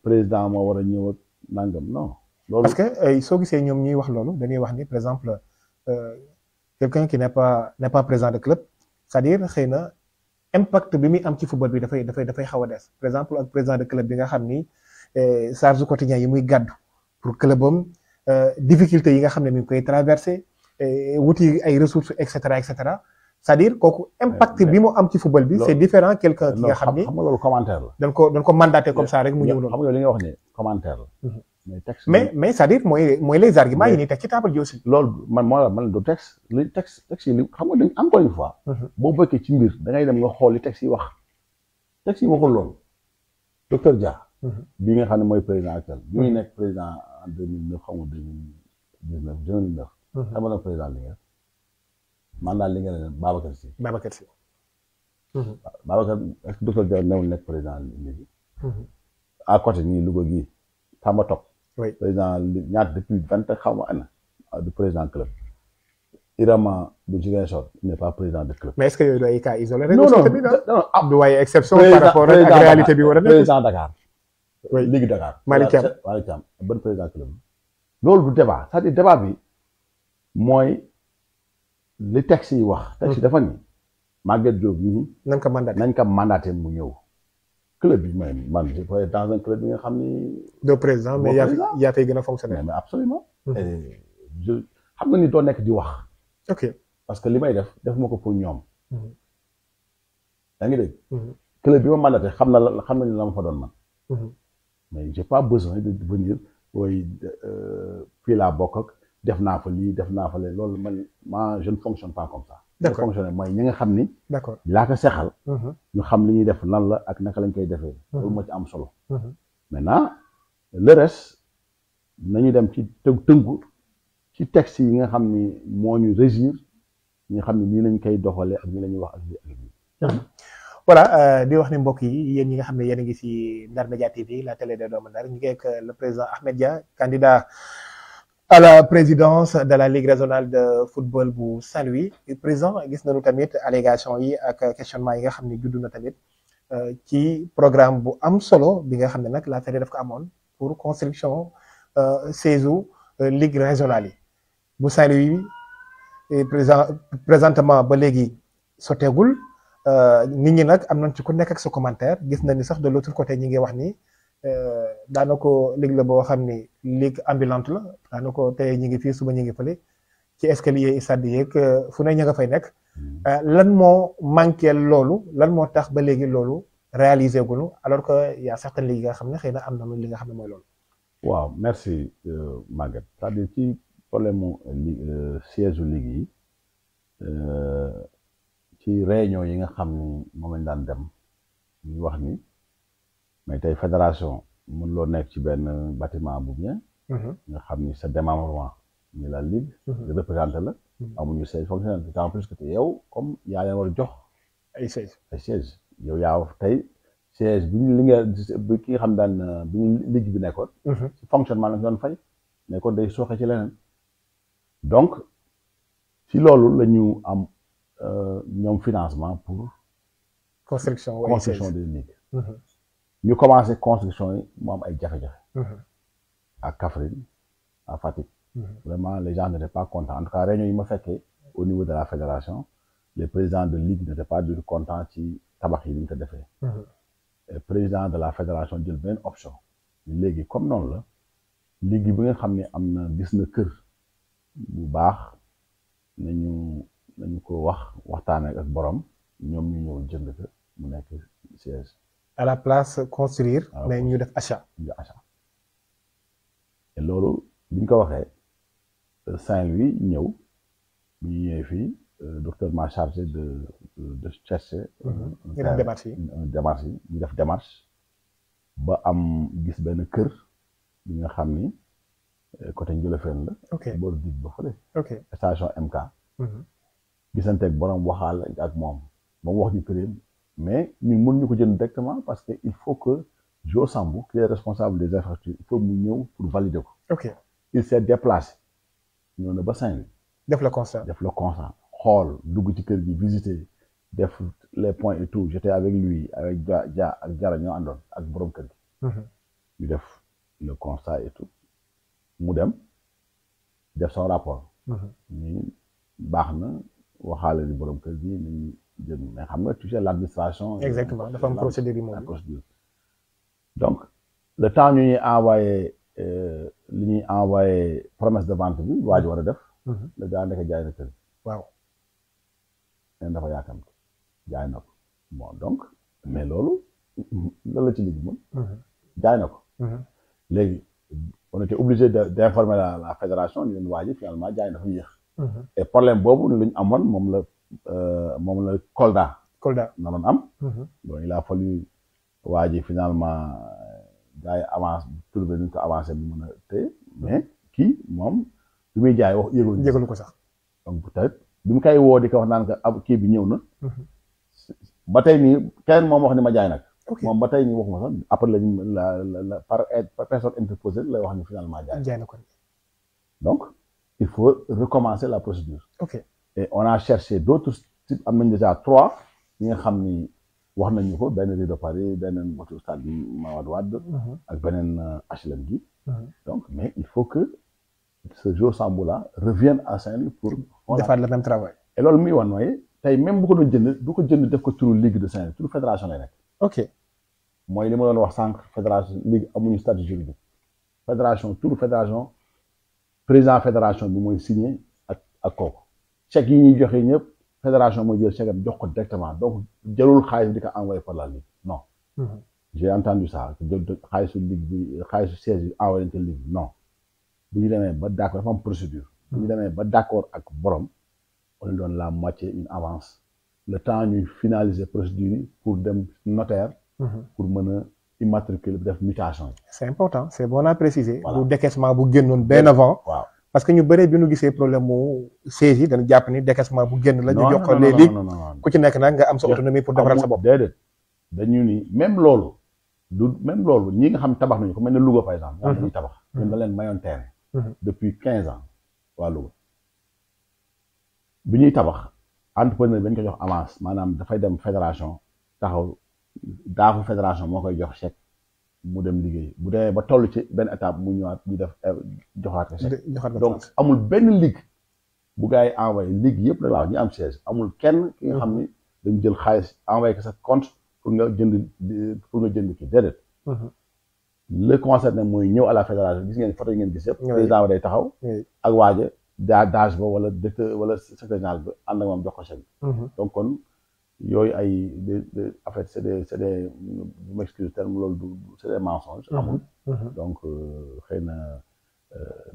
président moo war a ñëw ak nangam non. loolu parce que soo gisee ñoom ñuy wax loolu dañuy wax ni par exemple quelqu'un qui n'est pas président de club c'est-à-dire xëy na impact bi muy am ci football bi dafay xaw a des par exemple ak président de club bi nga xam ni charge quotidien yi muy gàddu pour clubam difficulté yi nga xam ne mi ngi koy traversé wuti ay ressources et cetera c'est-à-dire kooku impact bi mu am ci football bi c'est différent quelqu'un ki nga xam ni xam nga loolu commentaire la. dañ ko mandaté comme ça rek mu ñëw loolu. xam nga li nga wax ne commentaire la. mais texte mais c'est-à-dire mooy les arguments yi ni teg ci table ji aussi. loolu man du texte li texte yi xam nga dañ encore une fois. boo bokkee ci mbir da ngay dem nga xool li texte yi wax. texte yi waxul loolu docteur Dia. bii nga xam ne mooy président actuel. bi muy nekk président en 2009 xam nga 2019. xam nga président li nga mandat li nga ne Babacar Sy. Babacar est-ce que docteur Dia newul nekk président léegi. à côté ñii Louga gii Tamba Top. oui président ñaata depuis 20 xaw ma ana du président club. Irama bu Ziguinchor il n'est pas président de club. mais est-ce que yooyu doy cas isolé rek. non du waaye exception par rapport ak réalité bi war a nekk. président Dakar. oui Ligue Dakar. Malick Thiam ban président club. loolu du débat c'est-à-dire débat bi mooy li texte yi wax. texte yi dafa ni Maguette Diop nii. nañ ko mandaté mu ñëw. club bi man je peux être dans un club bi nga xam ni. de président mais yaa fay gën a fonctionner. mais absolument. xam nga ni doo nekk di wax. ok parce que li may def ma ko pour ñoom. yaa ngi dégg. club bi ma mandaté xam nañu la ma fa doon man. mais j'ai pas besoin de venir way fii laa bokk ak def naa fa lii def naa fa lee loolu man je ne fonctionne pas comme ça. d'accord fonctionner mooy ñi nga xam ni. d'accord laa ko sexal. ñu xam li ñuy def lan la ak naka lañ koy defee. loolu moo ci am solo. maintenant le reste nañu dem ci tënku ci texte yi nga xam ni moo ñu régir ñi nga xam ni nii lañ koy doxalee ak nii la ñuy wax ak lii ak lii. voilà di wax ni mbokk yi yéen ñi nga xam ne yéen a ngi ci Ndar Média TV la télé des doomu Ndar ñu ngi ak le président Ahmed Dia candidat à la présidence de la Ligue régionale de football bu Saint-Louis président gis nañu tamit allégation yi ak questionnement yi nga xam ne juddu na tamit ci programme bu am solo bi nga xam ne nag la Fédé daf ko amoon pour construction saison Ligue régionale yi bu Saint-Louis présentement ba léegi sotteegul nit ñi nag am nañ ci ku nekk ak sa commentaire gis na ni sax de l'autre côté ñi ngi wax ni daanaka ligue la boo xam ni ligue ambulante la daanaka tey ñi ngi fii suba ñi ngi fële ci escalier stade yeeg fu ne ña nga fay nekk lan moo manqué loolu lan moo tax ba léegi loolu réalisé gunu alors que y a certaines ligues yi nga xam ne xëy na am na li nga xam ne mooy loolu. waaw merci Maguette c'est-à-dire ci problème mu siège u ligue yi ci réunion yi nga xam ni moom lañ daan dem ñu wax ni mais tey fédération mën loo nekk ci benn bâtiment bu bien nga xam ni sa démembrement ni la ligue représenté la amuñu siège fonctionnel d'autant plus que te yow comme yaa leen war a jox ay siège yow yaa tey siège bi ñu li nga bi ki nga xam daan bi ñu ligue bi nekkoon ci fonctionnement lañ doon fay nekkoon day sooxe ci leneen donc ci loolu la ñu am ñoom financement pour construction des ligues ñu commencé construction yi mu am ay jafe-jafe à Kaffrine à Fatick vraiment les gens n'étaient pas contents en tout cas réunion yi ma fekkee au niveau de la fédération les présidents de ligue n'étaient pas du tout contents ci tabax yi ni ñu ko defee et président de la fédération jël benn option léegi comme noonu la ligue bi nga xam ne am na gis na kër bu baax nañu ko waxtaanee ak borom ñoom ñu ñëw jënd ko mu nekk siège. à la place construire. mais ñu def achat. et loolu bi ñu ko waxee Saint-Louis ñëw bu ñu ñëwee fii docteur m'a chargé de chercher. ñu def démarche yi ñu def démarche ba am gis benn kër bi nga xam ni côté Ndiolofène la. ok booru dig ba fële. ok station MK. gisanteeg borom waxaal ak moom ba mu wax ñu kër mais ñun mënuñu ko jënd directement parce que il faut que Jo Sambou qui est responsable des infrastructures il faut mu ñëw pour valider ko. ok il s'est déplacé ñëw na ba Saint-Louis. def le constat xool dugg ci kër gi visiter def les points et tout j'étais avec lui avec Dia ak Jara ñoo àndoon ak borom kër gi. ñu def le constat et tout mu dem def son rapport. ni baax na waxaale ni borom kër gi nañu jënd mais xam nga tu sais l'administration. exactement dafa am procédure yi moom. donc le temps ñu ñuy envoyé li ñuy envoyé promesse de vente bi waa ji war a def. le gars nekk jaay na kër. waaw. nen dafa yaakamte jaay na ko bon donc mais loolu la ci liggéey moom. jaay na ko. léegi on était obligé d'informer la fédération ni leen waa ji finalement jaay na fa yéex. et problème boobu lu ñu amoon moom la Kolda na doon am. bon il a fallu waa ji finalement gars yi avance trouvé nu ñu ko avancé bu mën a téye mais kii moom bi muy jaay wax yëgalu ko sax. donc peut-être bi mu koy woo di ko wax naan que ab kii bi ñëw na. ba tey nii kenn moom wax ni ma jaay nag. moom ba tey nii waxuma sax après la par personne interposée lay wax ni finalement jaay na ko. donc il faut recommencer la procédure. ok et on a cherché d'autres types am nañ déjà 3 ñi nga xam ni wax nañu ko benn rue de Paris beneen moto stade Mawade Wade ak beneen HLM gi. donc mais il faut que ce Jo Sambou là revienne à Saint-Louis pour. defaat le même travail. et loolu muy wan mooy tey même bu ko doon jënd du ko jënd def ko turu Ligue de Saint-Louis turu fédération lay nekk. ok mooy li ma doon wax sànq fédération ligue amuñu statut juridique fédération turu fédération président fédération bi mooy signé ak kooku chèque yi ñuy joxe ñëpp fédération mooy jël chèque am jox ko directement donc jëlul xaalis di ko envoyé par la ligue non. j'ai entendu ça jël xaalisu ligue bi xaalisu siège bi envoyé te ligue non bu ñu demee ba d'accord dafa am procédure. bu ñu demee ba d'accord ak borom on lui donne la moitié une avance le temps ñuy finaliser procédure yi pour dem notaire. pour mën a immatriculer def mutation yi. c'est important c'est bon à préciser. bu décaissement bu génnoon benn avant. waaw parce que ñu bëree bi ñu gisee problème mu siège yi dañu jàpp ni décaissement bu génn la. ñu jox ko les ligues ku ci nekk nag nga am sa autonomie pour defaral sa bopp. déedéet dañu ni même loolu ñi nga xam tabax nañu ko mel ne Louga par exemple. ñoo dañuy tabax. ñun da leen mayoon terrain. depuis 15 ans waa Louga bi ñuy tabax entrepreneur bi dañ ko jox avance maanaam dafay dem fédération taxaw daafu fédération moo koy jox chèque mu dem liggéey bu demee ba toll ci benn étape mu ñëwaat ñu def joxaat ko chèque donc amul benn ligue bu gars yi envoyé ligue yëpp la laa ñu am siège amul kenn ki nga xam ni dañu jël xaalis envoyé ko sa compte pour nga jënd kii déedéet le concerné mooy ñëw à la fédération gis ngeen photo yi ngeen gis yëpp président ba day taxaw ak waaja dage ba wala directeur wala secrétaire général ba ànd ak moom jox ko chèque donc kon yooyu ay en fait c'est des je m'excuse terme loolu du c'est des mensonges amul donc xëy na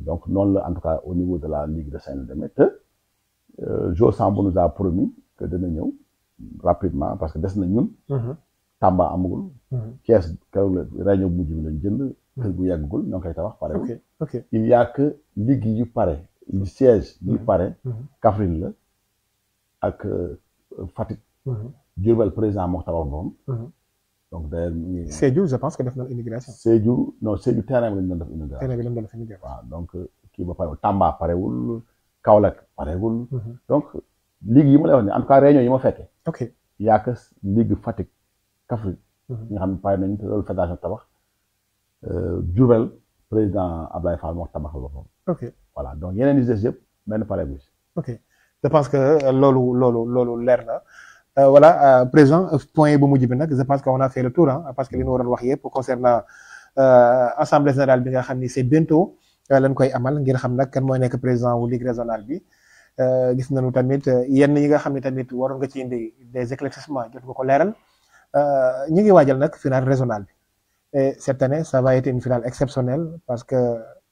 donc noonu la en tout cas au niveau de la Ligue de Saint-Louis demee te Jo Samb nous a promis que dana ñëw rapidement parce que des na ñun Tamba amagul Thiès keroog la réunion bu mujj bi lañ jënd kër gu yàggagul ñoo ngi koy tabax pare il y a que ligue yu pare yu siège yu pare Kaffrine la ak Fatick Diourbel président moo tabax noonu donc d'ailleurs Sédhiou je pense que def na immigration Sédhiou non Sédhiou terrain bi lañ doon def immigration terrain bi lañ doon def immigration waaw donc kii ba pare Tamba parewul Kaolack parewul donc ligue yi ma lay wax ni en tout cas réunion yi ma fekkee il y a que ligue Fatick Kaffrine ñi nga xam ne pare nañ te loolu fédération tabax Diourbel président Ablaye Fall moo tabaxal boppam voilà donc yeneen yi des yëpp benn pare bi je pense que loolu leer na voilà président point bu mujj bi nag je pense que on a fait le tour parce que li ñu waroon wax yëpp concernant assemblée générale bi nga xam ni c'est bientôt lañ koy amal ngir xam nag kan mooy nekk président wu ligue régionale bi gis nañu tamit yenn yi nga xam ne tamit waroon nga ci indi des éclaircissements jot nga ko leeral ñi ngi waajal nag finale régionale bi et cette année ça va être une finale exceptionnelle parce que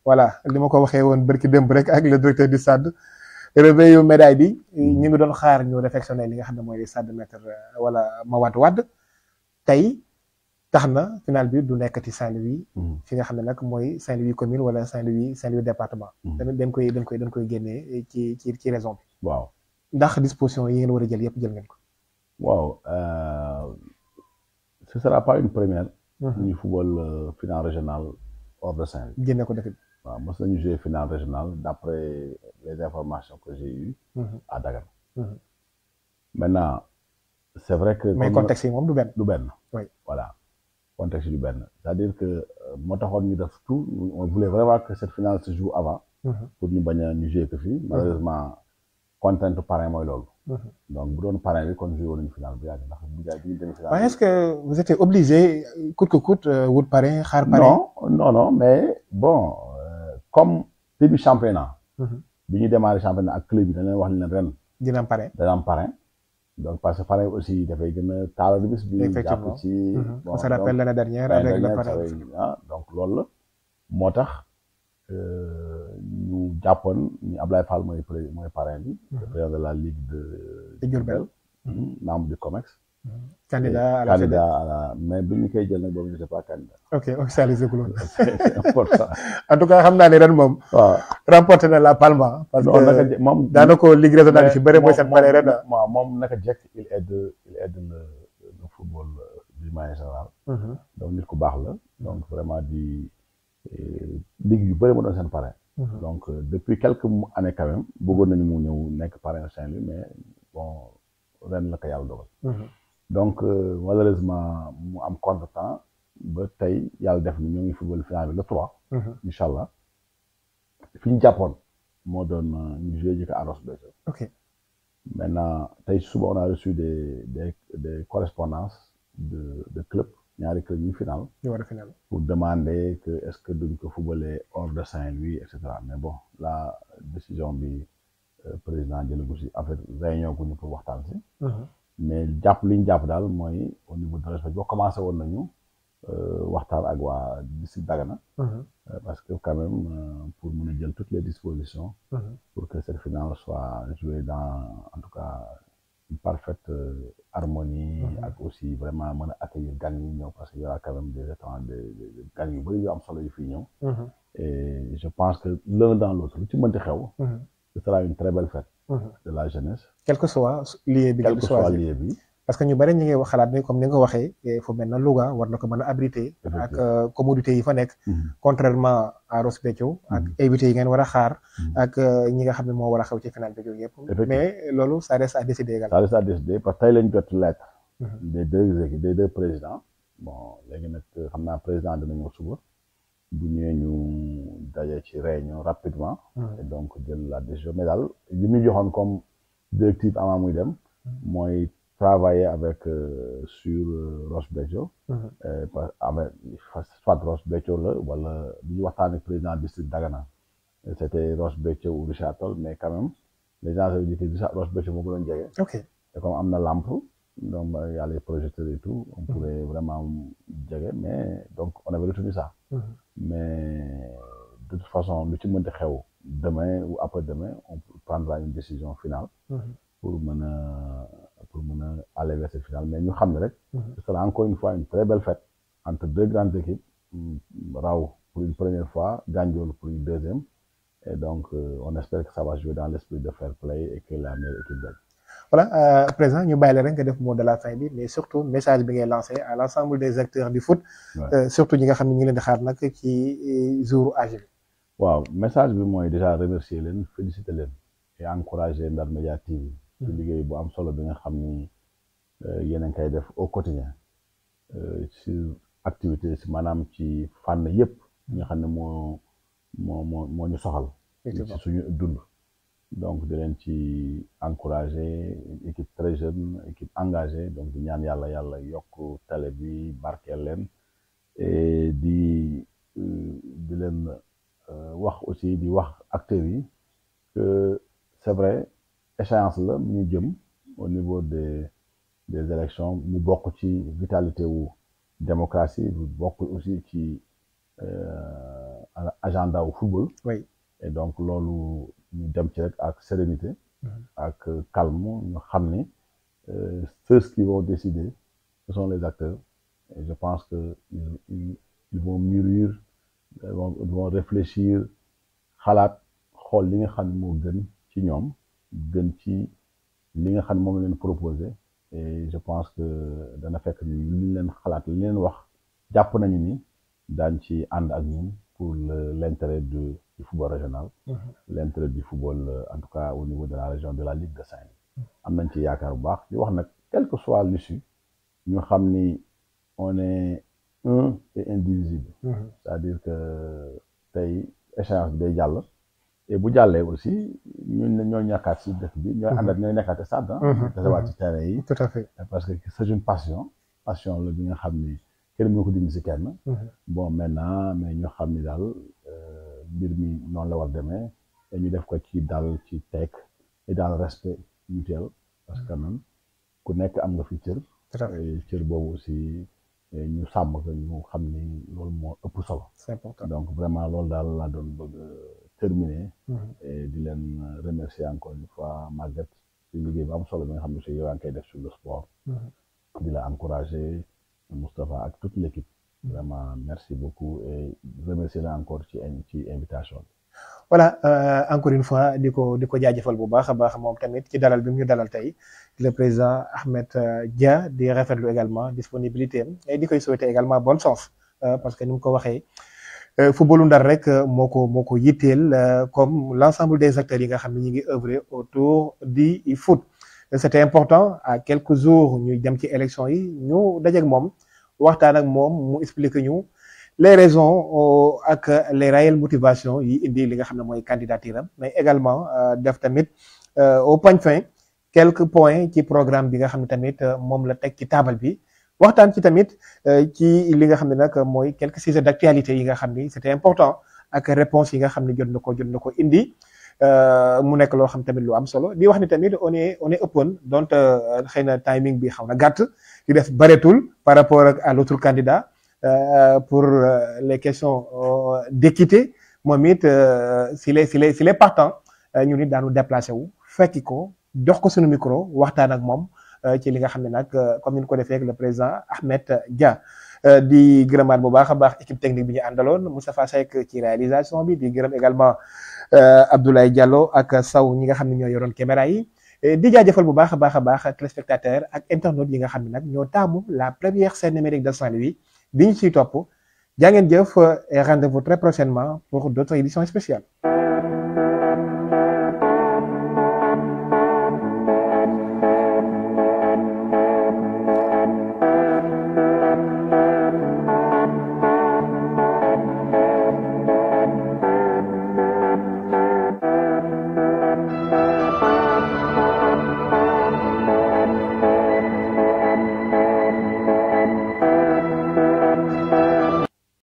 voilà li ma ko waxee woon bërki démb rek ak le directeur du stade réveil médaille bi ñu ngi doon xaar ñu réfectionné li nga xam ne mooy stade maître wala Mawade Wade tey tax na final bi du nekkati Saint-Louis fi nga xam ne nag mooy Saint-Louis commune wala Saint-Louis département tamit dañ koy génnee ci raison bi waaw ndax disposition yi ngeen war a jël yëpp jël ngeen ko waaw ce sera pas une première ñu football finale régionale hors de Saint-Louis génne ko defit waaw mos nañu jouer finale régionale d'après les informations que j'ai eues à Dagana maintenant c'est vrai que mais contexte yi moom du benn oui voilà contexte du benn c'est-à-dire que moo taxoon ñu def tout on voulait vraiment que cette finale se joue avant pour ñu bañ a ñu jouer que fii malheureusement contrainte parrain mooy loolu donc bu doon parrain bi kon joué woon nañu finale bu yàgg ndax bu jaay bi ñu demee finale est-ce que vous étiez obligé coûte que coûte wut parrain xaar parrain non mais bon comme début championnat bi ñu démarré championnat ak club bi dañ leen wax ne leen ren dina am parrain donc parce que parrain aussi dafay gën a taal bis bi jàpp ci on se rappelle l'année dernière avec le parrain donc loolu la moo tax ñu jàppoon ni Ablaye Fall mooy parrain bi le président de la ligue de Diourbel membre du COMEX candidat à la mais bi ñu koy jël nag boobu j'étais pas candidat officialisé ko loolu c'est important en tout cas xam naa ne ren moom remporté na la Palma parce que moom daanaka ligue régionale fi bëri mooy seen pare ren waaw moom naka jekk il aide le football du manière générale donc nit ku baax la donc vraiment di ligue yu bëri ma doon seen parrain donc depuis quelques années quand même bëggoon nañu mu ñëw nekk parrain Saint-Louis mais bon ren la ko yàlla dogal donc malheureusement mu am contretemps ba tey yàlla def ni ñoo ngi football final bi le 3 incha allah fi ñu jàppoon moo doon ñu joué ji ko à Ross Béthio maintenant tey suba on a reçu des correspondances de club ñaari club yu final pour demander que est-ce que duñ ko footballer hors de Saint-Louis et cetera mais bon la décision bi président jëlagu si en fait réunion gu ñu pour waxtaan si mais li ñu jàpp daal mooy au niveau de respect boo commencé woon nañu waxtaan ak waa district Dagana parce que quand même pour mën a jël toutes les dispositions pour que cette finale soit jouée dans en tout cas une parfaite harmonie ak aussi vraiment mën a accueillir gan yi ñëw parce que y aura quand même des gan yu bëri yu am solo yu fii ñëw et je pense que l'un dans l'autre lu ci mënti xew ce sera une très belle fête de la jeunesse quel que soit lieu bi parce que ñu bari ñu ngi wax xalaat ni comme ni nga ko waxee fu mel na Louga war na ko mën a abriter ak commodité yi fa nekk contrairement à Ross Béthio ak invité yi ngeen war a xaar ak ñi nga xam ne moo war a xew ci final bi yëpp mais loolu ça reste à décider également. Ça reste à décider parce que tey lañ jot lettre des deux présidents bon léegi nag xam naa président dina ñëw suba bu ñëwee ñu daje ci réunion rapidement et donc jël la décision mais daal li ñu joxoon comme directive avant muy dem mooy travailler avec sur Ross Béthio avec soit Ross Béthio la wala bi ñu waxtaan ak président district Dagana c'était Ross Béthio ou Richard Toll mais quand même les gens avaient dit que Ross Béthio moo gënoon jege et comme am na lampe donc il y a les projecteurs et tout on pourrait vraiment jege mais donc on avait retenu ça mais de toute façon lu ci mënti xew demain ou après-demain on prendra une décision finale pour mën a aller vers cette finale mais ñu xam ne rek ce sera encore une fois une très belle fête entre deux grandes équipes Raw pour une première fois Gandiol pour une deuxième et donc on espère que ça va jouer dans l'esprit de fair play et que la meilleure équipe gagne. Voilà président ñu bàyyi la rek nga def mot de la fin bi mais surtout message bi ngay lancé à l'ensemble des acteurs du foot surtout ñi nga xam ne ñu ngi leen di xaar nag ci jour AG bi. waaw message bi mooy déjà remercier leen féliciter leen et encourager Ndar Média TV ci liggéey bu am solo bi nga xam ni yéen a ngi koy def au quotidien ci activité si maanaam ci fànn yëpp nga xam ne moo ñu soxal ci suñu dund donc di leen ci encourager une équipe très jeune équipe engagée donc di ñaan yàlla yokk télé bi barkeel leen et di leen wax aussi di wax acteurs yi que c'est vrai échéance la ñu jëm au niveau des élections mu bokk ci vitalité wu démocratie mu bokk aussi ci agenda wu football et donc loolu ñu dem ci rek ak sérénité ak calme ñu xam ni ceux qui vont décider ce sont les acteurs et je pense que ils vont mûrir ils vont réfléchir xalaat xool li nga xam ne moo gën ci ñoom gën ci li nga xam ne moom la leen proposé et je pense que dana fekk ni li leen xalaat li leen wax jàpp nañu ni daañ ci ànd ak ñun pour l'intérêt du football régional l'intérêt du football en tout cas au niveau de la région de la Ligue de Saint-Louis am nañ ci yaakaar bu baax di wax nag quelle que soit l'issue ñu xam ni on est un et indivisible c'est-à-dire que tey échéance bi day jàll et bu jàllee aussi ñun ñoo ñàkkaat si dëkk bi ñooy àndat ñooy nekkaate stade tasewaat ci terrain yi tout à fait parce que c'est une passion la bi nga xam ni kenn mënu ko dindi si kenn bon maintenant mais ñu xam ni daal mbir mi noonu la war demee et ñu def ko ci dal ci teg et dans le respect mutuel parce que même ku nekk am nga fi cër boobu aussi ñu sàmm ko ñu xam ni loolu moo ëpp solo c'est important donc vraiment loolu daal laa doon bëgg terminer et di leen remercier encore une fois Maguette ci liggéey bu am solo bi nga xam ne si yow yaa ngi koy def sur le sport di la encourager Moustapha ak toute l'équipe vraiment merci beaucoup et remercier la encore ci invitation bi. Voilà encore une fois di ko jaajëfal bu baax a baax moom tamit ci dalal bi mu ñu dalal tey le président Ahmed Dia di rafetlu également disponibilité am et di koy souhaiter également bonne chance parce que ni mu ko waxee footballu Ndar rek moo ko yitteel comme l'ensemble des acteurs yi nga xam ne ñu ngi œuvrer autour du foot. C'était important à quelques jours ñu dem ci élection yi ñu dajeek moom waxtaan ak moom mu expliquer ñu les raisons ak les réelles motivations yi indi li nga xam ne mooy candidature am mais également def tamit au poñ fin quelques points ci programme bi nga xam ne tamit moom la teg ci table bi waxtaan ci tamit ci li nga xam ne nag mooy quelques sujets d'actualité yi nga xam ni c'était important ak réponse yi nga xam ne jot na ko indi mu nekk loo xam tamit lu am solo di wax ni tamit on est open donc xëy na timing bi xaw na gàtt di def bareetul par rapport à l'autre candidat pour les questions d'équité moom it s'il est partant ñu nit daanu déplacé wu fekki ko jox ko suñu micro waxtaan ak moom ci li nga xam ne nag comme ni ñu ko defee ak le président Ahmed Dia di gërëmaat bu baax a baax équipe technique bi ñu àndaloon Moustapha Seck ci réalisation bi di gërëm également Abdoulaye Diallo ak Sow ñi nga xam ne ñoo yoroon caméra yi di jaajëfal bu baax a baax téléspectateurs ak internautes yi nga xam ne nag ñoo taamu la première scène numérique de Saint-Louis bi ñu ciy topp jaa ngeen jëf et rendez-vous très prochainement pour d'autres éditions spéciales.